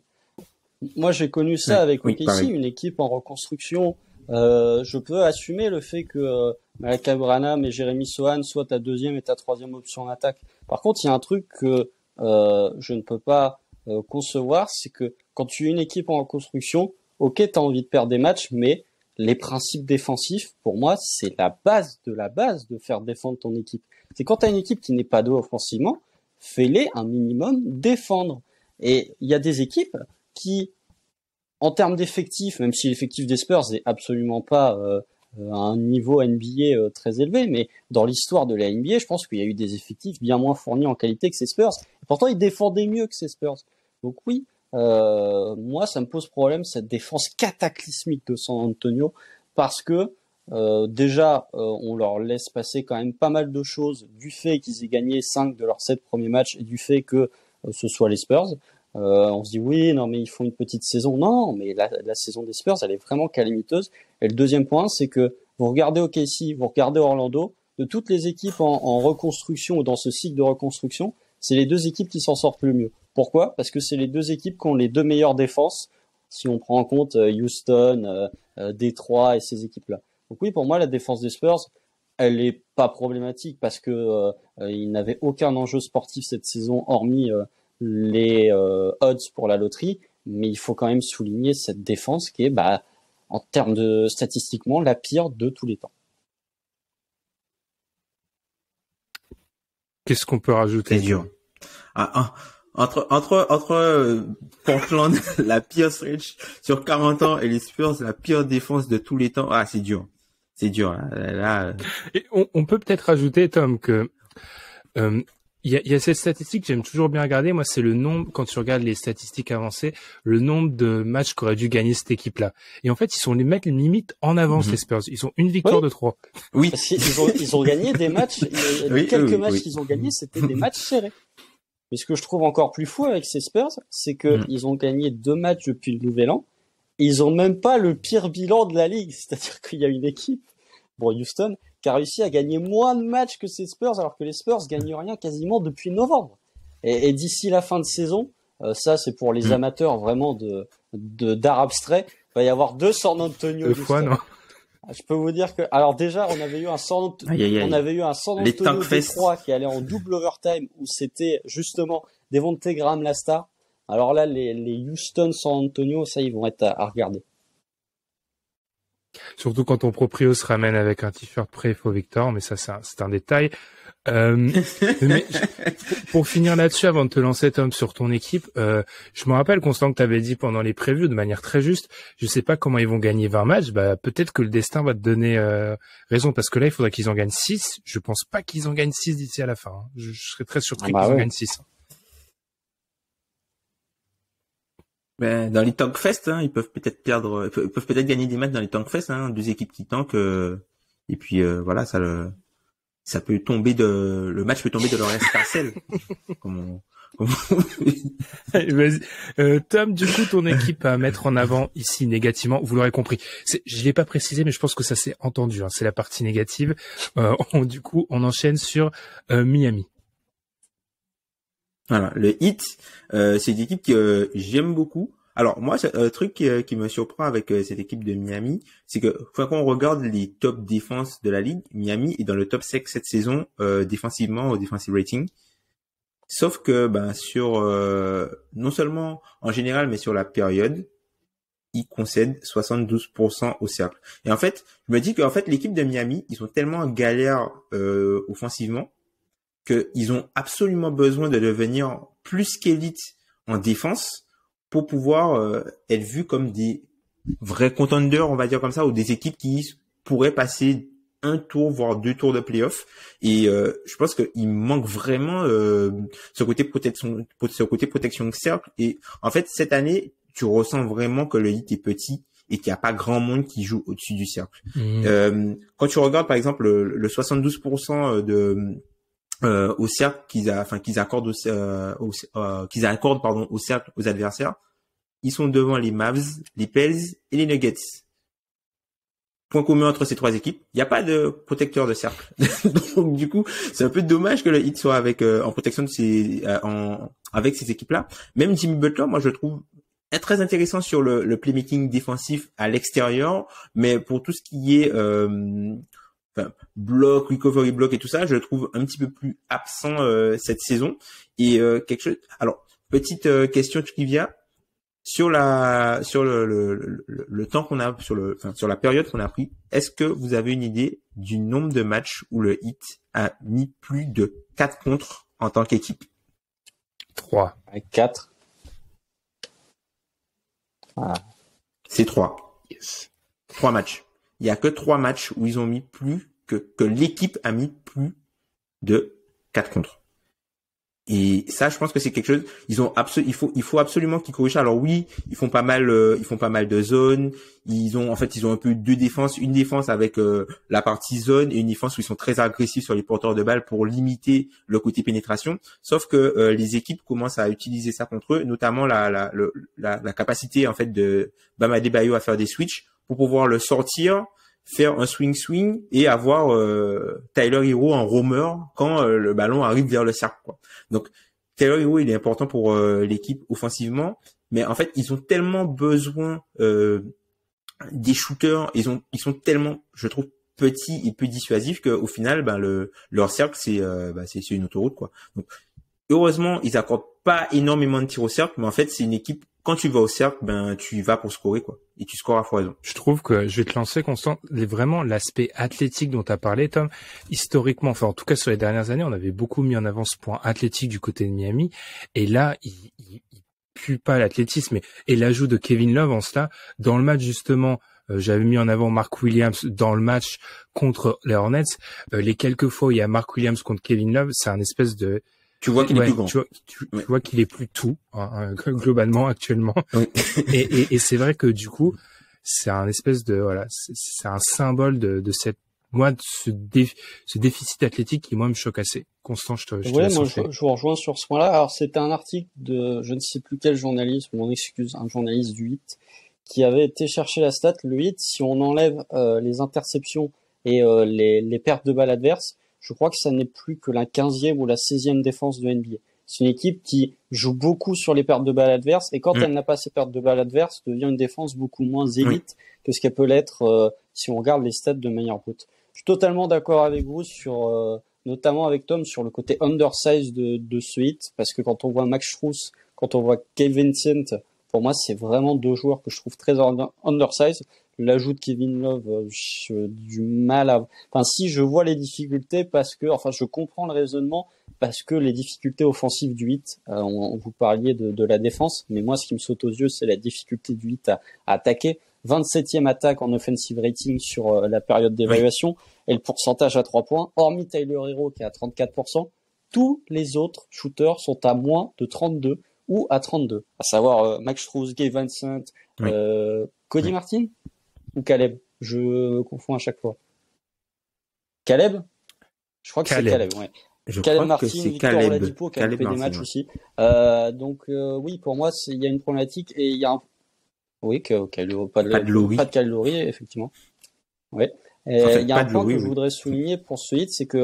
Moi, j'ai connu ça avec OKC, une équipe en reconstruction. Je peux assumer le fait que Malaka Branham et Jeremy Sohan soient ta 2e et ta 3e option en attaque. Par contre, il y a un truc que je ne peux pas concevoir, c'est que quand tu es une équipe en reconstruction, ok, t'as envie de perdre des matchs, mais les principes défensifs, pour moi, c'est la base de faire défendre ton équipe. C'est quand t'as une équipe qui n'est pas douée offensivement, fais-les un minimum défendre. Et il y a des équipes qui, en termes d'effectifs, même si l'effectif des Spurs n'est absolument pas à un niveau NBA très élevé, mais dans l'histoire de la NBA, je pense qu'il y a eu des effectifs bien moins fournis en qualité que ces Spurs. Et pourtant, ils défendaient mieux que ces Spurs. Donc oui, moi, ça me pose problème, cette défense cataclysmique de San Antonio, parce que déjà, on leur laisse passer quand même pas mal de choses du fait qu'ils aient gagné 5 de leurs 7 premiers matchs et du fait que ce soit les Spurs. On se dit oui, non mais ils font une petite saison. Non, mais la saison des Spurs, elle est vraiment calamiteuse. Et le deuxième point, c'est que vous regardez OKC, vous regardez Orlando, de toutes les équipes en reconstruction ou dans ce cycle de reconstruction, c'est les 2 équipes qui s'en sortent le mieux. Pourquoi? Parce que c'est les 2 équipes qui ont les 2 meilleures défenses, si on prend en compte Houston, Détroit et ces équipes-là. Donc oui, pour moi, la défense des Spurs, elle est pas problématique parce que ils n'avaient aucun enjeu sportif cette saison, hormis les odds pour la loterie. Mais il faut quand même souligner cette défense qui est, en termes de statistiquement, la pire de tous les temps. Qu'est-ce qu'on peut rajouter? C'est dur. Entre Portland, la pire stretch sur 40 ans, et les Spurs, la pire défense de tous les temps. Ah, c'est dur. C'est dur, là. Et on peut peut-être ajouter, Tom, que il y a cette statistique que j'aime toujours bien regarder. Moi, c'est le nombre, quand tu regardes les statistiques avancées, le nombre de matchs qu'aurait dû gagner cette équipe-là. Et en fait, ils sont les mecs limite en avance, les Spurs. Ils ont une victoire de 3. Oui. Parce qu'ils ont gagné des matchs. Les quelques matchs qu'ils ont gagnés, c'était des matchs serrés. Mais ce que je trouve encore plus fou avec ces Spurs, c'est que ils ont gagné 2 matchs depuis le Nouvel An. Et ils ont même pas le pire bilan de la ligue. C'est-à-dire qu'il y a une équipe, Houston, qui a réussi à gagner moins de matchs que ces Spurs, alors que les Spurs gagnent rien quasiment depuis novembre. Et d'ici la fin de saison, ça c'est pour les amateurs vraiment d'art abstrait, il va y avoir 2 San Antonio. 2 fois, non? Je peux vous dire que, alors déjà, on avait eu un San Antonio Détroit qui allait en double overtime où c'était justement Devontae Graham la star. Alors là, les Houston San Antonio, ça, ils vont être à regarder. Surtout quand ton proprio se ramène avec un t-shirt pré-faux Victor, mais ça, c'est un détail. Mais pour finir là-dessus, avant de te lancer, Tom, sur ton équipe, je me rappelle, Constant, que tu avais dit pendant les previews de manière très juste, je sais pas comment ils vont gagner 20 matchs, peut-être que le destin va te donner raison, parce que là, il faudrait qu'ils en gagnent 6. Je pense pas qu'ils en gagnent 6 d'ici à la fin. Hein. Je serais très surpris qu'ils en gagnent 6. Ben, dans les Tankfest, ils peuvent peut-être gagner des matchs dans les Tankfest, 2 équipes qui tankent, et puis voilà, ça peut tomber le match peut tomber de leur escarcelle. Vas-y. Tom, du coup, ton équipe à mettre en avant ici négativement, vous l'aurez compris. Je l'ai pas précisé, mais je pense que ça s'est entendu. Hein, c'est la partie négative. Du coup, on enchaîne sur Miami. Voilà, le Heat, c'est une équipe que j'aime beaucoup. Alors moi, un truc qui me surprend avec cette équipe de Miami, c'est que quand on regarde les top défenses de la ligue, Miami est dans le top 5 cette saison défensivement au defensive rating. Sauf que sur non seulement en général, mais sur la période, ils concèdent 72% au cercle. Et en fait, je me dis qu'en fait l'équipe de Miami, ils sont tellement en galère offensivement qu'ils ont absolument besoin de devenir plus qu'élite en défense pour pouvoir être vus comme des vrais contenders, on va dire comme ça, ou des équipes qui pourraient passer un tour, voire 2 tours de playoff. Et je pense qu'il manque vraiment ce côté protection de cercle. Et en fait, cette année, tu ressens vraiment que le Heat est petit et qu'il n'y a pas grand monde qui joue au-dessus du cercle. Quand tu regardes, par exemple, le 72% au cercle qu'ils accordent au cercle aux adversaires, ils sont devant les Mavs, les Pels et les Nuggets. Point commun entre ces 3 équipes, il n'y a pas de protecteur de cercle. Donc du coup, c'est un peu dommage que le Heat soit en protection de avec ces équipes-là. Même Jimmy Butler, moi je le trouve très intéressant sur le playmaking défensif à l'extérieur, mais pour tout ce qui est bloc, recovery block et tout ça, je le trouve un petit peu plus absent cette saison. Et quelque chose. Alors, petite question trivia sur le temps qu'on a sur la période qu'on a pris. Est-ce que vous avez une idée du nombre de matchs où le Heat a mis plus de 4 contre en tant qu'équipe? 3. 4. Ah. C'est 3. Yes. 3 matchs. Il y a que 3 matchs où ils ont mis plus que l'équipe a mis plus de 4 contre. Et ça, je pense que c'est quelque chose. Il faut absolument qu'ils corrigent. Alors oui, ils font pas mal de zones. Ils ont un peu 2 défenses, une défense avec la partie zone et une défense où ils sont très agressifs sur les porteurs de balles pour limiter le côté pénétration. Sauf que les équipes commencent à utiliser ça contre eux, notamment la capacité en fait de Bam Adebayo à faire des switches pour pouvoir le sortir, faire un swing et avoir Tyler Hero en roamer quand le ballon arrive vers le cercle, quoi. Donc Tyler Hero, il est important pour l'équipe offensivement, mais en fait ils ont tellement besoin des shooters, ils sont tellement, je trouve, petits et peu dissuasifs qu'au final leur cercle c'est une autoroute, quoi. Donc heureusement ils accordent pas énormément de tirs au cercle, mais en fait c'est une équipe quand tu vas au cercle, ben tu y vas pour scorer quoi, et tu scores à foison. Je trouve que je vais te lancer, Constant, vraiment l'aspect athlétique dont tu as parlé, Tom. Historiquement, enfin en tout cas sur les dernières années, on avait beaucoup mis en avant ce point athlétique du côté de Miami, et là il pue pas l'athlétisme, et l'ajout de Kevin Love en cela dans le match justement. J'avais mis en avant Mark Williams dans le match contre les Hornets. Les quelques fois où il y a Mark Williams contre Kevin Love, c'est un espèce de... Tu vois qu'il est plus grand. Tu vois qu'il est plus tout, globalement, actuellement. Oui. et c'est vrai que du coup, c'est un espèce de... Voilà, c'est un symbole de cette... Moi, de ce déficit athlétique qui, moi, me choque assez. Constant, je te laisse moi, enchaîner. je vous rejoins sur ce point-là. Alors, c'était un article de, je ne sais plus quel journaliste, mon excuse, un journaliste du 8, qui avait été chercher la stat. Le 8, si on enlève les interceptions et les pertes de balles adverses, je crois que ça n'est plus que la 15e ou la 16e défense de NBA. C'est une équipe qui joue beaucoup sur les pertes de balles adverses, et quand elle n'a pas ces pertes de balles adverses, devient une défense beaucoup moins élite que ce qu'elle peut l'être si on regarde les stats de manière brute. Je suis totalement d'accord avec vous sur, notamment avec Tom, sur le côté undersize de ce hit, parce que quand on voit Max Strus, quand on voit Kevin Vincent, pour moi, c'est vraiment deux joueurs que je trouve très undersize. L'ajout de Kevin Love, j'ai du mal à... Enfin, si je vois les difficultés parce que... Enfin, je comprends le raisonnement parce que les difficultés offensives du 8, vous parliez de la défense, mais moi, ce qui me saute aux yeux, c'est la difficulté du 8 à attaquer. 27e attaque en offensive rating sur la période d'évaluation, et le pourcentage à 3 points, hormis Tyler Hero qui est à 34%, tous les autres shooters sont à moins de 32 ou à 32, à savoir Max Strus, Gabe Vincent, Cody Martin ou Caleb. Je confonds à chaque fois. Caleb? Je crois que c'est Caleb, ouais. Caleb Martin, Victor Oladipo qui a fait des matchs aussi. Donc oui, pour moi, il y a une problématique et il y a un... Oui, pas de Kyle Lowry, effectivement. Ouais. Il y a un point que je voudrais souligner pour ce hit, c'est que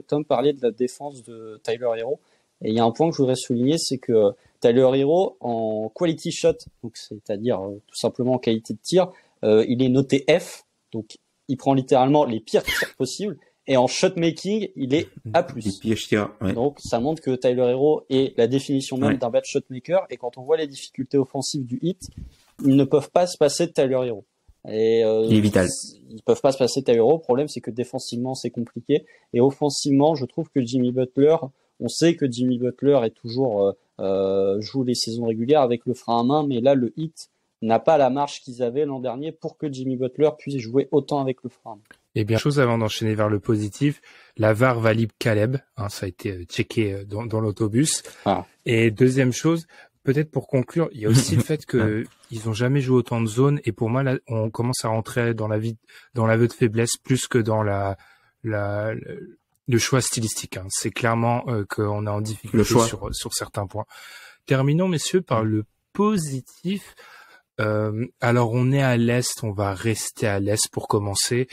Tom parlait de la défense de Tyler Hero. Et il y a un point que je voudrais souligner, c'est que Tyler Hero, en quality shot, donc c'est-à-dire tout simplement en qualité de tir, il est noté F, donc il prend littéralement les pires tirs possibles, et en shot making, il est A+. Donc ça montre que Tyler Hero est la définition même d'un bad shot maker, et quand on voit les difficultés offensives du hit, ils ne peuvent pas se passer de Tyler Hero. Et il est vital. Ils peuvent pas se passer de Tyler Hero. Le problème, c'est que défensivement, c'est compliqué, et offensivement, je trouve que Jimmy Butler, on sait que Jimmy Butler est toujours joue les saisons régulières avec le frein à main, mais là le Heat n'a pas la marge qu'ils avaient l'an dernier pour que Jimmy Butler puisse jouer autant avec le frein à main. Et bien, chose avant d'enchaîner vers le positif, la VAR valide Caleb, ça a été checké dans l'autobus. Ah. Et deuxième chose, peut-être pour conclure, il y a aussi le fait que ils ont jamais joué autant de zones, et pour moi là, on commence à rentrer dans l'aveu de faiblesse plus que dans le choix stylistique. C'est clairement qu'on est en difficulté sur certains points. Terminons, messieurs, par le positif. Alors, on est à l'Est, on va rester à l'Est pour commencer.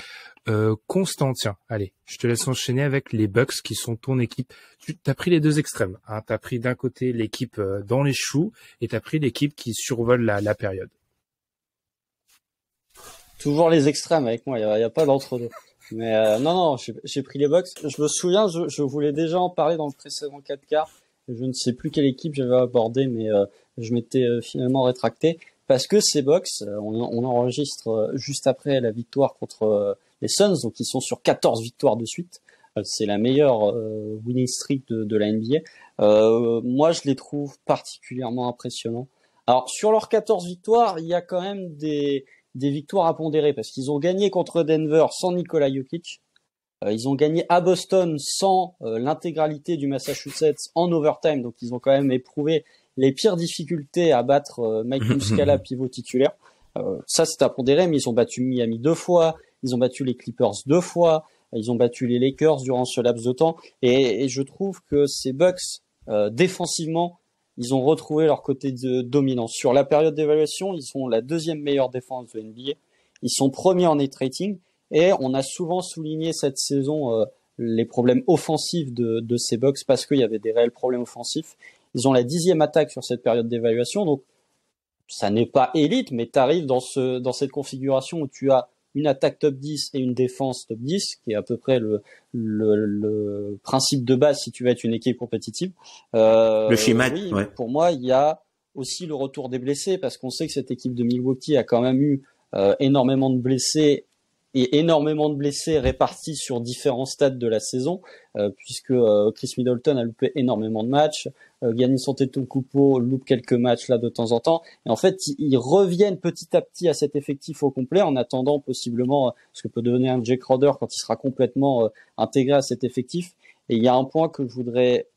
Constantin, allez, je te laisse enchaîner avec les Bucks qui sont ton équipe. Tu as pris les deux extrêmes. Tu as pris d'un côté l'équipe dans les choux et tu as pris l'équipe qui survole la période. Toujours les extrêmes avec moi, il y a pas d'entre-deux. Mais non, j'ai pris les Bucks. Je me souviens, je voulais déjà en parler dans le précédent 4 quarts. Je ne sais plus quelle équipe j'avais abordé, mais je m'étais finalement rétracté parce que ces Bucks, on enregistre juste après la victoire contre les Suns, donc ils sont sur 14 victoires de suite. C'est la meilleure winning streak de la NBA. Moi, je les trouve particulièrement impressionnants. Alors, sur leurs 14 victoires, il y a quand même des victoires à pondérer parce qu'ils ont gagné contre Denver sans Nikola Jokic. Ils ont gagné à Boston sans l'intégralité du Massachusetts en overtime, donc ils ont quand même éprouvé les pires difficultés à battre Mike Muscala, pivot titulaire. Ça, c'est à pondérer, mais ils ont battu Miami 2 fois, ils ont battu les Clippers 2 fois, ils ont battu les Lakers durant ce laps de temps, et je trouve que ces Bucks, défensivement, ils ont retrouvé leur côté de dominance. Sur la période d'évaluation, ils sont la deuxième meilleure défense de NBA, ils sont premiers en net rating, et on a souvent souligné cette saison les problèmes offensifs de ces Bucks parce qu'il y avait des réels problèmes offensifs. Ils ont la 10e attaque sur cette période d'évaluation, donc ça n'est pas élite, mais tu arrives dans cette configuration où tu as une attaque top 10 et une défense top 10, qui est à peu près le principe de base si tu veux être une équipe compétitive. Le schéma, oui, pour moi, il y a aussi le retour des blessés, parce qu'on sait que cette équipe de Milwaukee a quand même eu énormément de blessés et énormément de blessés répartis sur différents stades de la saison, puisque Chris Middleton a loupé énormément de matchs, Giannis Antetokounmpo loupe quelques matchs là de temps en temps, et en fait ils reviennent petit à petit à cet effectif au complet en attendant possiblement ce que peut donner un Jay Crowder quand il sera complètement intégré à cet effectif. Et il y a un point que je voudrais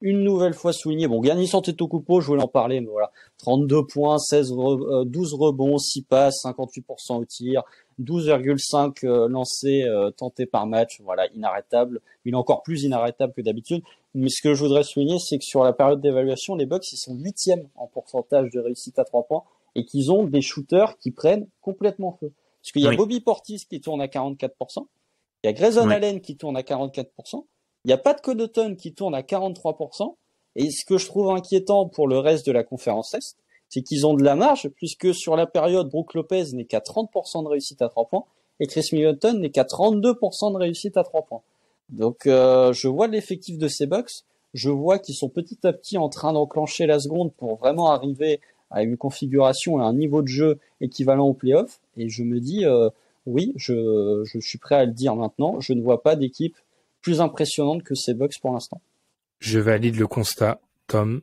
une nouvelle fois souligner. Bon, Giannis Antetokounmpo, je voulais en parler, mais voilà, 32 points, 12 rebonds, 6 passes, 58% au tir, 12,5 lancés tentés par match, voilà, inarrêtable. Il est encore plus inarrêtable que d'habitude. Mais ce que je voudrais souligner, c'est que sur la période d'évaluation, les Bucks, ils sont 8e en pourcentage de réussite à 3 points et qu'ils ont des shooters qui prennent complètement feu. Parce qu'il y a Bobby Portis qui tourne à 44%, il y a Grayson Allen qui tourne à 44%, il n'y a pas de Connaughton qui tourne à 43%. Et ce que je trouve inquiétant pour le reste de la conférence Est, c'est qu'ils ont de la marge, puisque sur la période, Brook Lopez n'est qu'à 30% de réussite à 3 points, et Chris Middleton n'est qu'à 32% de réussite à 3 points. Donc je vois l'effectif de ces Bucks, je vois qu'ils sont petit à petit en train d'enclencher la seconde pour vraiment arriver à une configuration et un niveau de jeu équivalent au playoff, et je me dis, oui, je suis prêt à le dire maintenant, je ne vois pas d'équipe plus impressionnante que ces Bucks pour l'instant. Je valide le constat, Tom.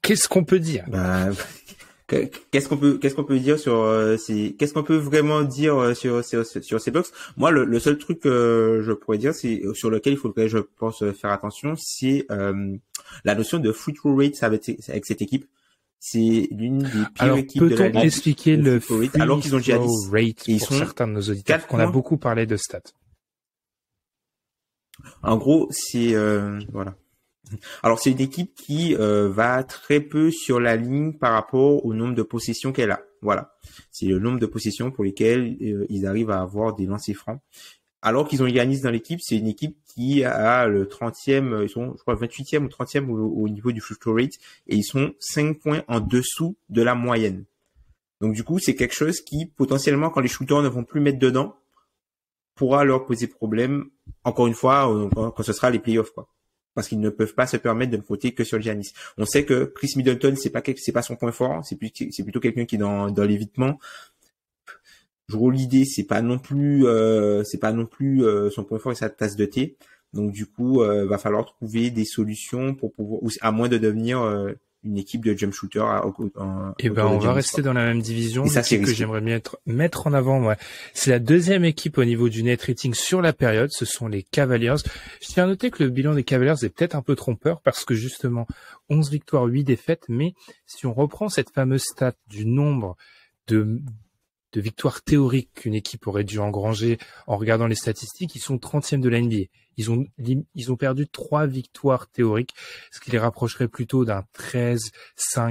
Qu'est-ce qu'on peut dire? Qu'est-ce qu'on peut dire sur qu'est-ce qu'on peut vraiment dire sur ces Bucks? Moi, le seul truc que je pourrais dire, c'est sur lequel il faudrait, je pense, faire attention, c'est la notion de free throw rate avec cette équipe. C'est l'une des pires équipes de la ligue. Peut-on expliquer le free alors qu'ils ont déjà throw rate pour certains de nos auditeurs, qu'on a beaucoup parlé de stats? En gros, c'est voilà. Alors c'est une équipe qui va très peu sur la ligne par rapport au nombre de possessions qu'elle a. Voilà, c'est le nombre de possessions pour lesquelles ils arrivent à avoir des lancers francs. Alors qu'ils ont Giannis dans l'équipe, c'est une équipe qui a le 30e, ils sont, je crois, 28e ou 30e au niveau du free throw rate, et ils sont 5 points en dessous de la moyenne. Donc du coup, c'est quelque chose qui, potentiellement, quand les shooters ne vont plus mettre dedans, pourra leur poser problème, encore une fois, quand ce sera les playoffs, quoi. Parce qu'ils ne peuvent pas se permettre de ne compter que sur Giannis. On sait que Chris Middleton, c'est pas son point fort, c'est plutôt quelqu'un qui est dans l'évitement. L'idée, c'est pas non plus son point fort et sa tasse de thé. Donc du coup, va falloir trouver des solutions pour pouvoir, à moins de devenir une équipe de jump shooter. On va rester dans la même division. Et ça, c'est que j'aimerais bien mettre en avant. Ouais. C'est la deuxième équipe au niveau du net rating sur la période. Ce sont les Cavaliers. Je tiens à noter que le bilan des Cavaliers est peut-être un peu trompeur parce que justement 11 victoires, 8 défaites. Mais si on reprend cette fameuse stat du nombre de victoires théoriques qu'une équipe aurait dû engranger en regardant les statistiques, ils sont 30e de la NBA. Ils ont perdu 3 victoires théoriques, ce qui les rapprocherait plutôt d'un 13-5,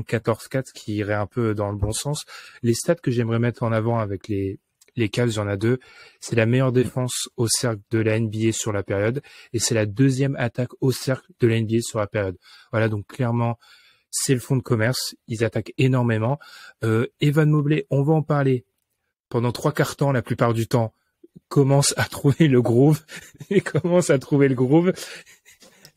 14-4, ce qui irait un peu dans le bon sens. Les stats que j'aimerais mettre en avant avec les Cavs, il y en a 2. C'est la meilleure défense au cercle de la NBA sur la période, et c'est la deuxième attaque au cercle de la NBA sur la période. Voilà, donc clairement, c'est le fond de commerce. Ils attaquent énormément. Evan Mobley, on va en parler. Pendant 3/4 temps, la plupart du temps, commence à trouver le groove.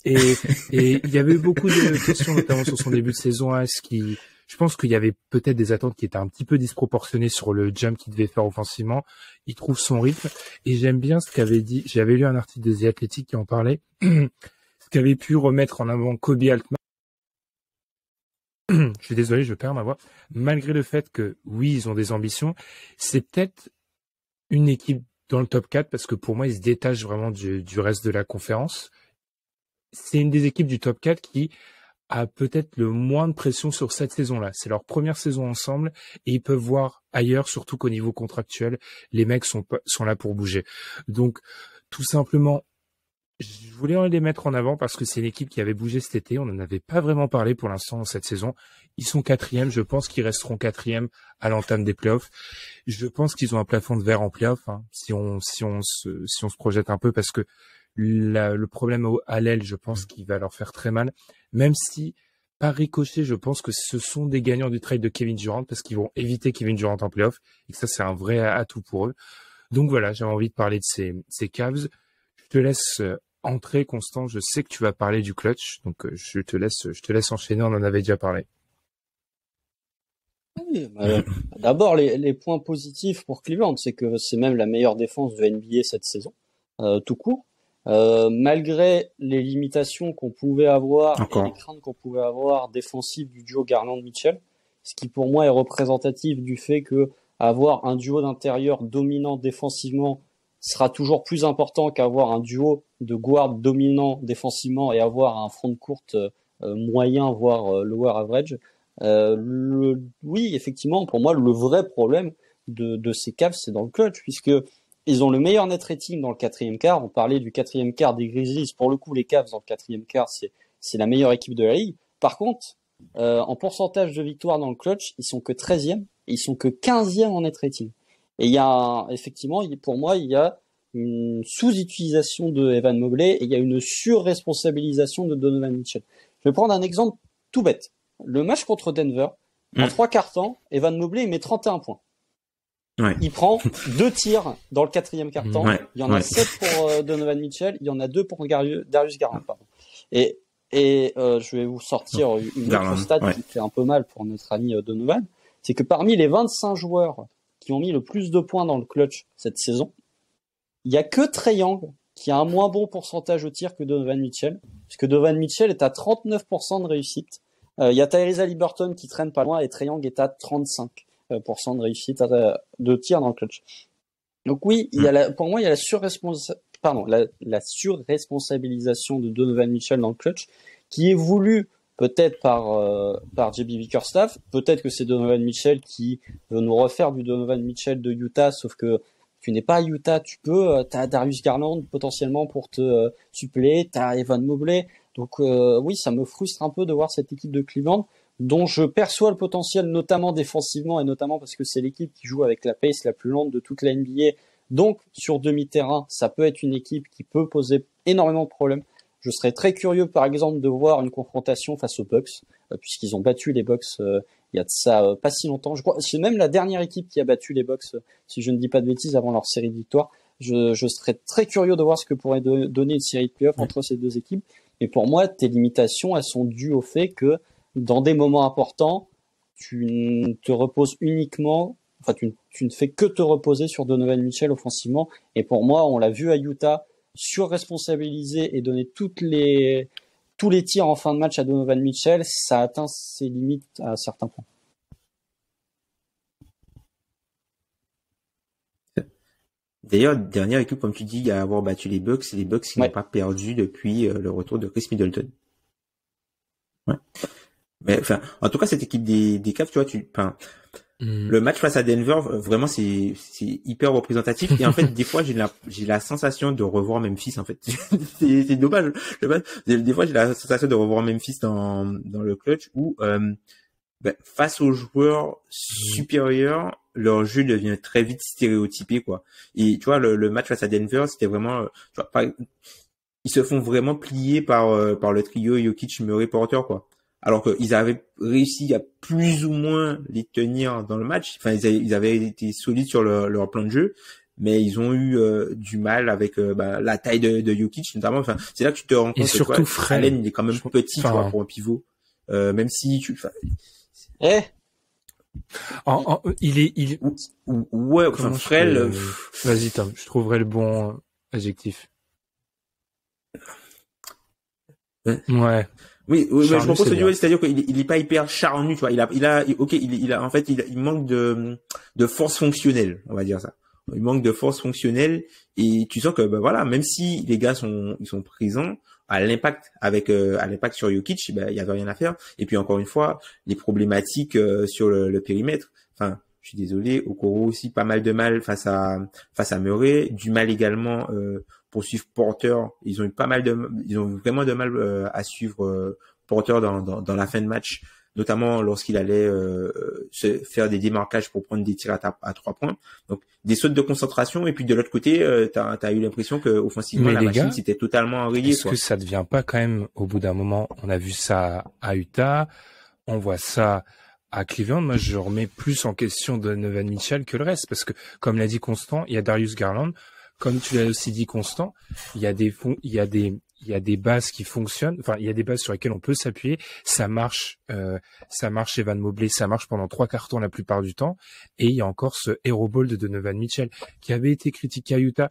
Et il y avait eu beaucoup de questions, notamment sur son début de saison. Je pense qu'il y avait peut-être des attentes qui étaient un petit peu disproportionnées sur le jump qu'il devait faire offensivement. Il trouve son rythme. Et j'aime bien ce qu'avait dit, j'avais lu un article de The Athletic qui en parlait, ce qu'avait pu remettre en avant Kobe Altman. Je suis désolé, je perds ma voix. Malgré le fait que, oui, ils ont des ambitions, c'est peut-être une équipe dans le top 4 parce que pour moi, ils se détachent vraiment du reste de la conférence. C'est une des équipes du top 4 qui a peut-être le moins de pression sur cette saison-là. C'est leur première saison ensemble et ils peuvent voir ailleurs, surtout qu'au niveau contractuel, les mecs sont là pour bouger. Donc, tout simplement, je voulais les mettre en avant parce que c'est une équipe qui avait bougé cet été. On n'en avait pas vraiment parlé pour l'instant dans cette saison. Ils sont 4e. Je pense qu'ils resteront 4e à l'entame des playoffs. Je pense qu'ils ont un plafond de verre en playoffs, hein, si on se projette un peu, parce que le problème à l'aile, je pense qu'il va leur faire très mal. Même si, par ricochet, je pense que ce sont des gagnants du trade de Kevin Durant parce qu'ils vont éviter Kevin Durant en playoffs et que ça, c'est un vrai atout pour eux. Donc voilà, j'avais envie de parler de ces Cavs. Je te laisse entrer, Constant, je sais que tu vas parler du clutch, donc je te laisse enchaîner, on en avait déjà parlé. Oui, d'abord, les points positifs pour Cleveland, c'est que c'est même la meilleure défense de NBA cette saison, tout court. Malgré les limitations qu'on pouvait avoir et les craintes qu'on pouvait avoir défensives du duo Garland-Mitchell, ce qui pour moi est représentatif du fait que avoir un duo d'intérieur dominant défensivement sera toujours plus important qu'avoir un duo de guard dominant défensivement et avoir un front de courte moyen, voire lower average. Oui, effectivement, pour moi, le vrai problème de ces Cavs, c'est dans le clutch, puisque ils ont le meilleur net rating dans le quatrième quart. On parlait du quatrième quart des Grizzlies. Pour le coup, les Cavs dans le quatrième quart, c'est la meilleure équipe de la ligue. Par contre, en pourcentage de victoire dans le clutch, ils sont que 13e et ils sont que 15e en net rating. Et il y a effectivement, pour moi, il y a une sous-utilisation de Evan Mobley et il y a une sur-responsabilisation de Donovan Mitchell. Je vais prendre un exemple tout bête. Le match contre Denver, en 3 quarts temps, Evan Mobley il met 31 points. Ouais. Il prend 2 tirs dans le quatrième quart-temps. Ouais. Il y en a 7 pour Donovan Mitchell. Il y en a 2 pour Darius Garland. Pardon. Et je vais vous sortir une autre stat qui fait un peu mal pour notre ami Donovan. C'est que parmi les 25 joueurs qui ont mis le plus de points dans le clutch cette saison, il y a que Trae Young qui a un moins bon pourcentage au tir que Donovan Mitchell, puisque Donovan Mitchell est à 39% de réussite. Il y a Tyrese Haliburton qui traîne pas loin et Trae Young est à 35% de réussite de tir dans le clutch. Donc oui, pour moi, il y a la surresponsabilisation de Donovan Mitchell dans le clutch qui est voulue peut-être par JB Bickerstaff. Peut-être que c'est Donovan Mitchell qui veut nous refaire du Donovan Mitchell de Utah, sauf que tu n'es pas à Utah, t'as Darius Garland potentiellement pour te suppléer, t'as Evan Mobley. Donc oui, ça me frustre un peu de voir cette équipe de Cleveland dont je perçois le potentiel, notamment défensivement et notamment parce que c'est l'équipe qui joue avec la pace la plus lente de toute la NBA. Donc sur demi-terrain, ça peut être une équipe qui peut poser énormément de problèmes. Je serais très curieux, par exemple, de voir une confrontation face aux Bucks, puisqu'ils ont battu les Bucks il y a de ça pas si longtemps. Je crois c'est même la dernière équipe qui a battu les Bucks, si je ne dis pas de bêtises, avant leur série de victoires. Je serais très curieux de voir ce que pourrait donner une série de playoffs entre ces deux équipes. Mais pour moi, tes limitations, elles sont dues au fait que dans des moments importants, tu ne te reposes uniquement, enfin, tu ne fais que te reposer sur Donovan Mitchell offensivement. Et pour moi, on l'a vu à Utah, surresponsabiliser et donner tous les tirs en fin de match à Donovan Mitchell, ça atteint ses limites à certains points. D'ailleurs, dernière équipe, comme tu dis, à avoir battu les Bucks, c'est les Bucks qui n'ont pas perdu depuis le retour de Chris Middleton. Ouais. Mais enfin, en tout cas, cette équipe des Cavs, tu vois, le match face à Denver, vraiment, c'est hyper représentatif. Et en fait, des fois, j'ai la sensation de revoir Memphis, en fait. c'est dommage. Des fois, j'ai la sensation de revoir Memphis dans le clutch où, face aux joueurs supérieurs, leur jeu devient très vite stéréotypé, quoi. Et tu vois, le match face à Denver, c'était vraiment, tu vois, ils se font vraiment plier par le trio Jokic, Murray, Porter, quoi. Alors qu'ils avaient réussi à plus ou moins les tenir dans le match. Enfin, ils avaient été solides sur leur plan de jeu, mais ils ont eu du mal avec la taille de Jokic, notamment. Enfin, c'est là que tu te rends compte et surtout que Fred, Allen, il est quand même petit, tu vois, pour un pivot. Même si ouais, enfin, frêle. Vas-y, Tom, je trouverai le bon adjectif. Ouais. Oui, mais je propose ce duel, c'est-à-dire qu'il est pas hyper charnu, tu vois. Il manque de force fonctionnelle, on va dire ça. Il manque de force fonctionnelle et tu sens que, même si les gars ils sont présents, à l'impact sur Jokic, il y avait rien à faire. Et puis encore une fois, les problématiques sur le périmètre. Enfin, je suis désolé, Okoro aussi pas mal de mal face à Murray, du mal également pour suivre Porter. Ils ont vraiment de mal à suivre Porter dans la fin de match, notamment lorsqu'il allait se faire des démarquages pour prendre des tirs à 3 points. Donc des sautes de concentration, et puis de l'autre côté, t'as eu l'impression que offensivement la machine s'était totalement enrayée. Est-ce que ça devient pas quand même au bout d'un moment, on a vu ça à Utah, on voit ça à Cleveland, moi je remets plus en question Donovan Mitchell que le reste, parce que comme l'a dit Constant, il y a Darius Garland. comme tu l'as aussi dit, Constant, il y a des bases qui fonctionnent. Enfin, il y a des bases sur lesquelles on peut s'appuyer. Ça marche Evan Mobley, ça marche pendant 3/4 la plupart du temps. Et il y a encore ce hero ball de Donovan Mitchell qui avait été critiqué à Utah.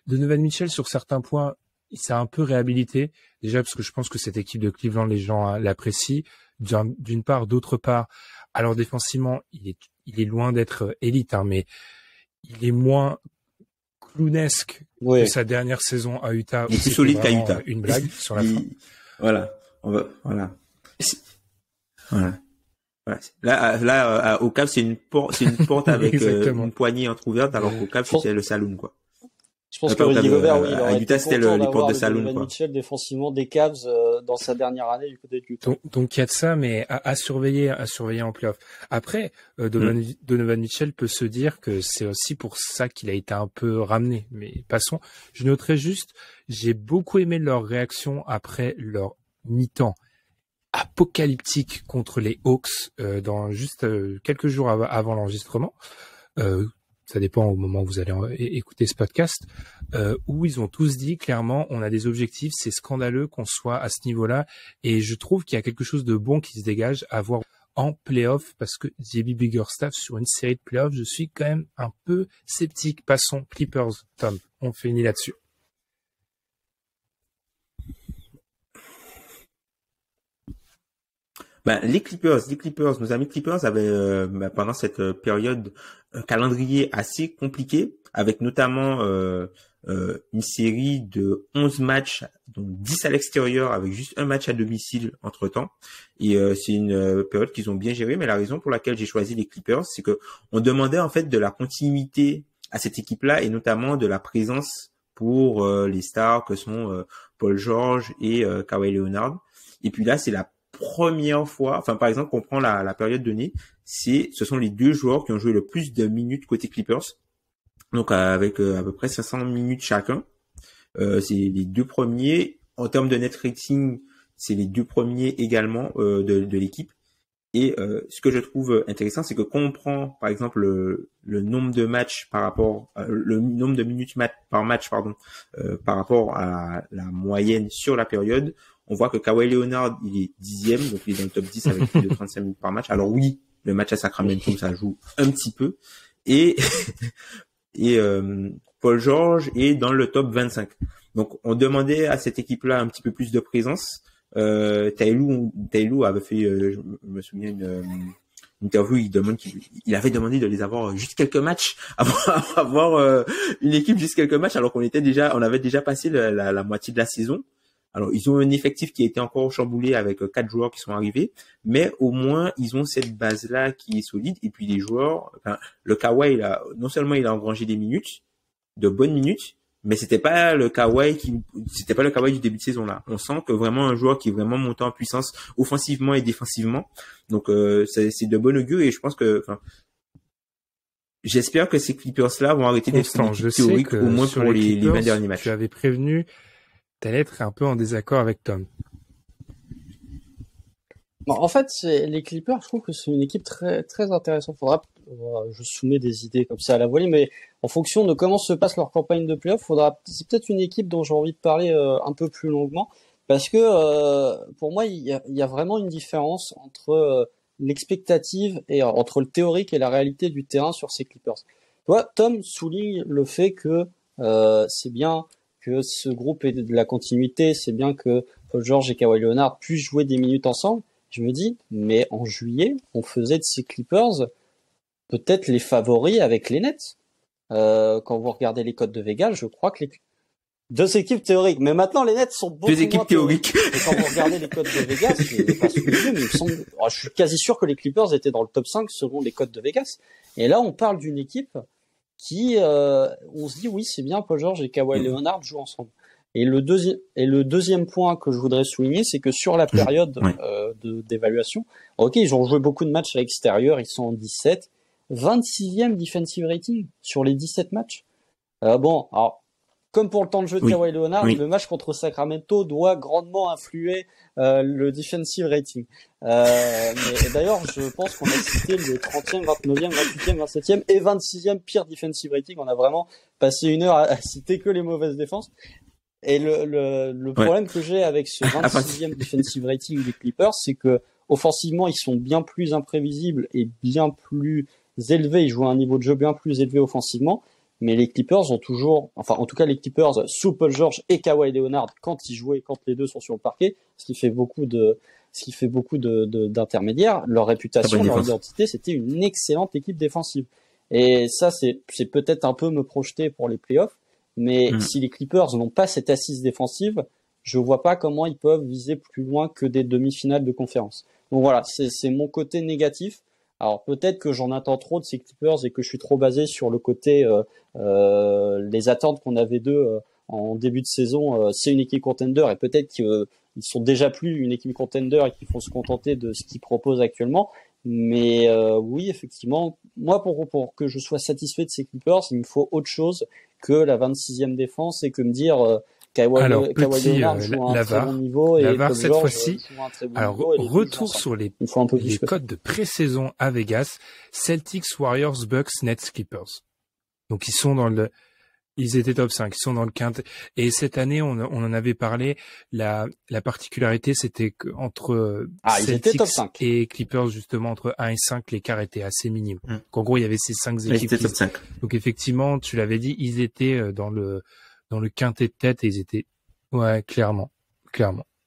Donovan Mitchell, sur certains points, il s'est un peu réhabilité. Déjà parce que je pense que cette équipe de Cleveland, les gens l'apprécient. D'une part, d'autre part, alors défensivement, il est loin d'être élite, hein, mais il est moins clownesque que sa dernière saison à Utah. Il est plus solide qu'à Utah. Une blague sur la fin. Voilà. Là, au Cavs, c'est une porte avec une poignée entrouverte, alors qu'au Cavs, c'était le saloon, quoi. Je pense que Rudy Gobert, oui, il aurait Utah, été c'était content les portes de d'avoir saloon, quoi. Mitchell défensivement des Cavs dans sa dernière année du côté de Utah. Donc il y a de ça, mais à surveiller en playoff. Après, Donovan Mitchell peut se dire que c'est aussi pour ça qu'il a été un peu ramené. Mais passons. Je noterai juste, j'ai beaucoup aimé leur réaction après leur mi-temps apocalyptique contre les Hawks dans juste quelques jours avant l'enregistrement. Ça dépend au moment où vous allez écouter ce podcast, où ils ont tous dit clairement, on a des objectifs, c'est scandaleux qu'on soit à ce niveau-là, et je trouve qu'il y a quelque chose de bon qui se dégage à voir en playoff, parce que JB Biggerstaff sur une série de playoffs, je suis quand même un peu sceptique. Passons, Clippers, Tom, on finit là-dessus. Les Clippers, nos amis Clippers avaient pendant cette période un calendrier assez compliqué, avec notamment une série de 11 matchs, donc 10 à l'extérieur, avec juste un match à domicile entre-temps. Et c'est une période qu'ils ont bien gérée, mais la raison pour laquelle j'ai choisi les Clippers, c'est que on demandait en fait de la continuité à cette équipe-là, et notamment de la présence pour les stars que sont Paul George et Kawhi Leonard. Et puis là, c'est la première fois, enfin par exemple, qu'on prend la période donnée, ce sont les deux joueurs qui ont joué le plus de minutes côté Clippers, donc avec à peu près 500 minutes chacun. C'est les deux premiers en termes de net rating, c'est les deux premiers également de l'équipe. Et ce que je trouve intéressant, c'est que quand on prend par exemple le nombre de matchs par rapport le nombre de minutes par match par rapport à la moyenne sur la période, on voit que Kawhi Leonard, il est 10e, donc il est dans le top 10 avec plus de 35 minutes par match. Alors oui, le match à Sacramento, ça joue un petit peu. Et Paul George est dans le top 25. Donc on demandait à cette équipe-là un petit peu plus de présence. Ty Lue avait fait, je me souviens, une interview, il avait demandé de les avoir juste quelques matchs, avoir une équipe juste quelques matchs, alors on avait déjà passé la moitié de la saison. Alors, ils ont un effectif qui a été encore chamboulé avec 4 joueurs qui sont arrivés, mais au moins, ils ont cette base-là qui est solide. Et puis, les joueurs, le Kawhi, non seulement il a engrangé des minutes, de bonnes minutes, mais c'était pas le Kawhi du début de saison là. On sent que vraiment un joueur qui est vraiment monté en puissance offensivement et défensivement. Donc, c'est de bon augure, et je pense que, j'espère que ces Clippers-là vont arrêter d'être une équipe théorique, au moins pour les 20 derniers matchs. Tu avais prévenu, t'allais être un peu en désaccord avec Tom. Bon, en fait, les Clippers, je trouve que c'est une équipe très, très intéressante. Je soumets des idées comme ça à la volée, mais en fonction de comment se passe leur campagne de playoff, c'est peut-être une équipe dont j'ai envie de parler un peu plus longuement, parce que pour moi, il y a vraiment une différence entre l'expectative et entre le théorique et la réalité du terrain sur ces Clippers. Tu vois, Tom souligne le fait que c'est bien que ce groupe ait de la continuité, c'est bien que Paul George et Kawhi Leonard puissent jouer des minutes ensemble. Je me dis, mais en juillet, on faisait de ces Clippers peut-être les favoris avec les Nets. Quand vous regardez les codes de Vegas, je crois que deux équipes théoriques. Mais maintenant, les Nets sont beaucoup deux équipes moins théoriques. Et quand vous regardez les codes de Vegas, c'est pas sous les yeux, mais je suis quasi sûr que les Clippers étaient dans le top 5 selon les codes de Vegas. Et là, on parle d'une équipe qui, on se dit, oui, c'est bien, Paul George et Kawhi Leonard jouent ensemble. Et le deuxième point que je voudrais souligner, c'est que sur la période d'évaluation, ok, ils ont joué beaucoup de matchs à l'extérieur, ils sont en 17, 26e defensive rating sur les 17 matchs. Alors, comme pour le temps de jeu de Kawhi Leonard, le match contre Sacramento doit grandement influer le defensive rating. Mais d'ailleurs, je pense qu'on a cité le 30e, 29e, 28e, 27e et 26e pire defensive rating. On a vraiment passé une heure à citer que les mauvaises défenses. Et le problème que j'ai avec ce 26e defensive rating des Clippers, c'est que offensivement, ils sont bien plus imprévisibles et bien plus élevés. Ils jouent à un niveau de jeu bien plus élevé offensivement. Mais les Clippers ont toujours, enfin, en tout cas, les Clippers sous Paul George et Kawhi Leonard, quand ils jouaient, quand les deux sont sur le parquet, ce qui fait beaucoup d'intermédiaires, leur réputation, leur identité, c'était une excellente équipe défensive. Et ça, c'est peut-être un peu me projeter pour les playoffs. Mais si les Clippers n'ont pas cette assise défensive, je vois pas comment ils peuvent viser plus loin que des demi-finales de conférence. Donc voilà, c'est mon côté négatif. Alors peut-être que j'en attends trop de ces Clippers et que je suis trop basé sur le côté les attentes qu'on avait d'eux en début de saison. C'est une équipe contender et peut-être qu'ils sont déjà plus une équipe contender et qu'ils faut se contenter de ce qu'ils proposent actuellement. Mais oui, effectivement, moi pour que je sois satisfait de ces Clippers, il me faut autre chose que la 26e défense et que me dire Kawhi Leonard joue à un très bon niveau et Paul cette George fois-ci. joue à un très bon Alors niveau. retour sur les codes de pré-saison à Vegas: Celtics, Warriors, Bucks, Nets, Clippers. Donc ils étaient top 5, ils sont dans le quinte. Et cette année, on en avait parlé. La particularité, c'était qu'entre Celtics et Clippers, justement, entre 1 et 5, l'écart était assez minime. Donc, en gros, il y avait ces 5 équipes. Top 5. Donc, effectivement, tu l'avais dit, ils étaient dans le quintet de tête et ils étaient, clairement.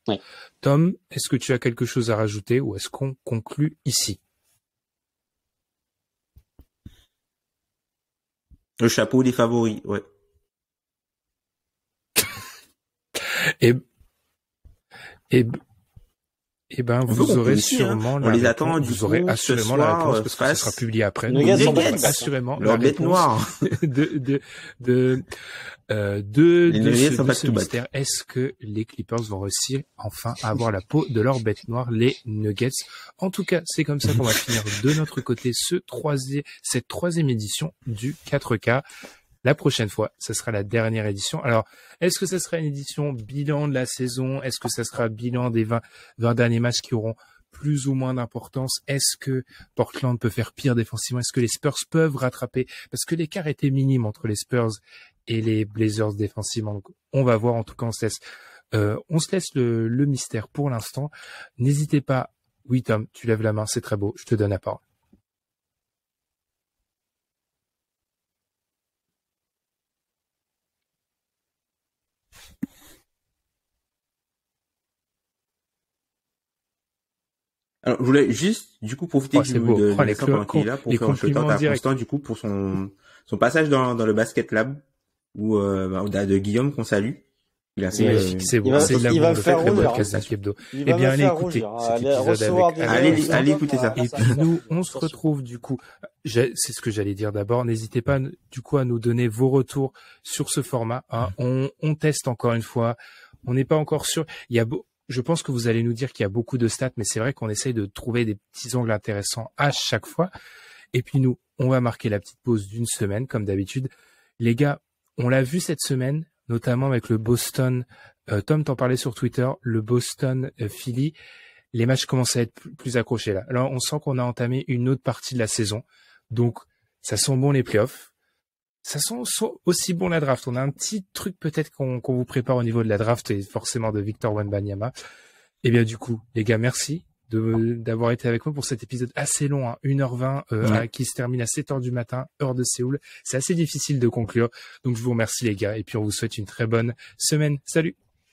Ouais. Tom, est-ce que tu as quelque chose à rajouter ou est-ce qu'on conclut ici? Le chapeau des favoris, ouais. Et ben, vous aurez sûrement on les attend, vous aurez assurément la réponse parce que ça sera publié après. Nous assurément leur bête noire de ce mystère. Est-ce que les Clippers vont réussir enfin à avoir la peau de leur bête noire, les Nuggets? En tout cas, c'est comme ça qu'on va finir de notre côté cette troisième édition du 4K. La prochaine fois, ce sera la dernière édition. Alors, est-ce que ce sera une édition bilan de la saison? Est-ce que ça sera bilan des 20 derniers matchs qui auront plus ou moins d'importance? Est-ce que Portland peut faire pire défensivement? Est-ce que les Spurs peuvent rattraper? Parce que l'écart était minime entre les Spurs et les Blazers défensivement. Donc, on va voir. En tout cas, on se laisse le mystère pour l'instant. N'hésitez pas. Oui, Tom, tu lèves la main. C'est très beau. Je te donne la parole. Alors, je voulais juste, du coup, profiter de l'instant pendant qu'il est là pour faire un shout-out à Constant, du coup, pour son passage dans le Basket Lab, où, de Guillaume, qu'on salue. Il a c'est bon. Il va me faire rougir. Eh bien, allez écouter cet épisode allez écouter ça. Et puis nous, on se retrouve, du coup, c'est ce que j'allais dire d'abord. N'hésitez pas, du coup, à nous donner vos retours sur ce format, hein. On teste encore une fois. On n'est pas encore sûr. Je pense que vous allez nous dire qu'il y a beaucoup de stats, mais c'est vrai qu'on essaye de trouver des petits angles intéressants à chaque fois. Et puis nous, on va marquer la petite pause d'une semaine, comme d'habitude. Les gars, on l'a vu cette semaine, notamment avec le Boston. Tom t'en parlait sur Twitter, le Boston Philly. Les matchs commencent à être plus accrochés là. Alors on sent qu'on a entamé une autre partie de la saison. Donc ça sent bon les playoffs. Ça sent aussi bon la draft. On a un petit truc peut-être qu'on vous prépare au niveau de la draft et forcément de Victor Wembanyama. Et bien du coup, les gars, merci d'avoir été avec moi pour cet épisode assez long, hein, 1h20, qui se termine à 7h du matin, heure de Séoul. C'est assez difficile de conclure. Donc je vous remercie les gars et puis on vous souhaite une très bonne semaine. Salut!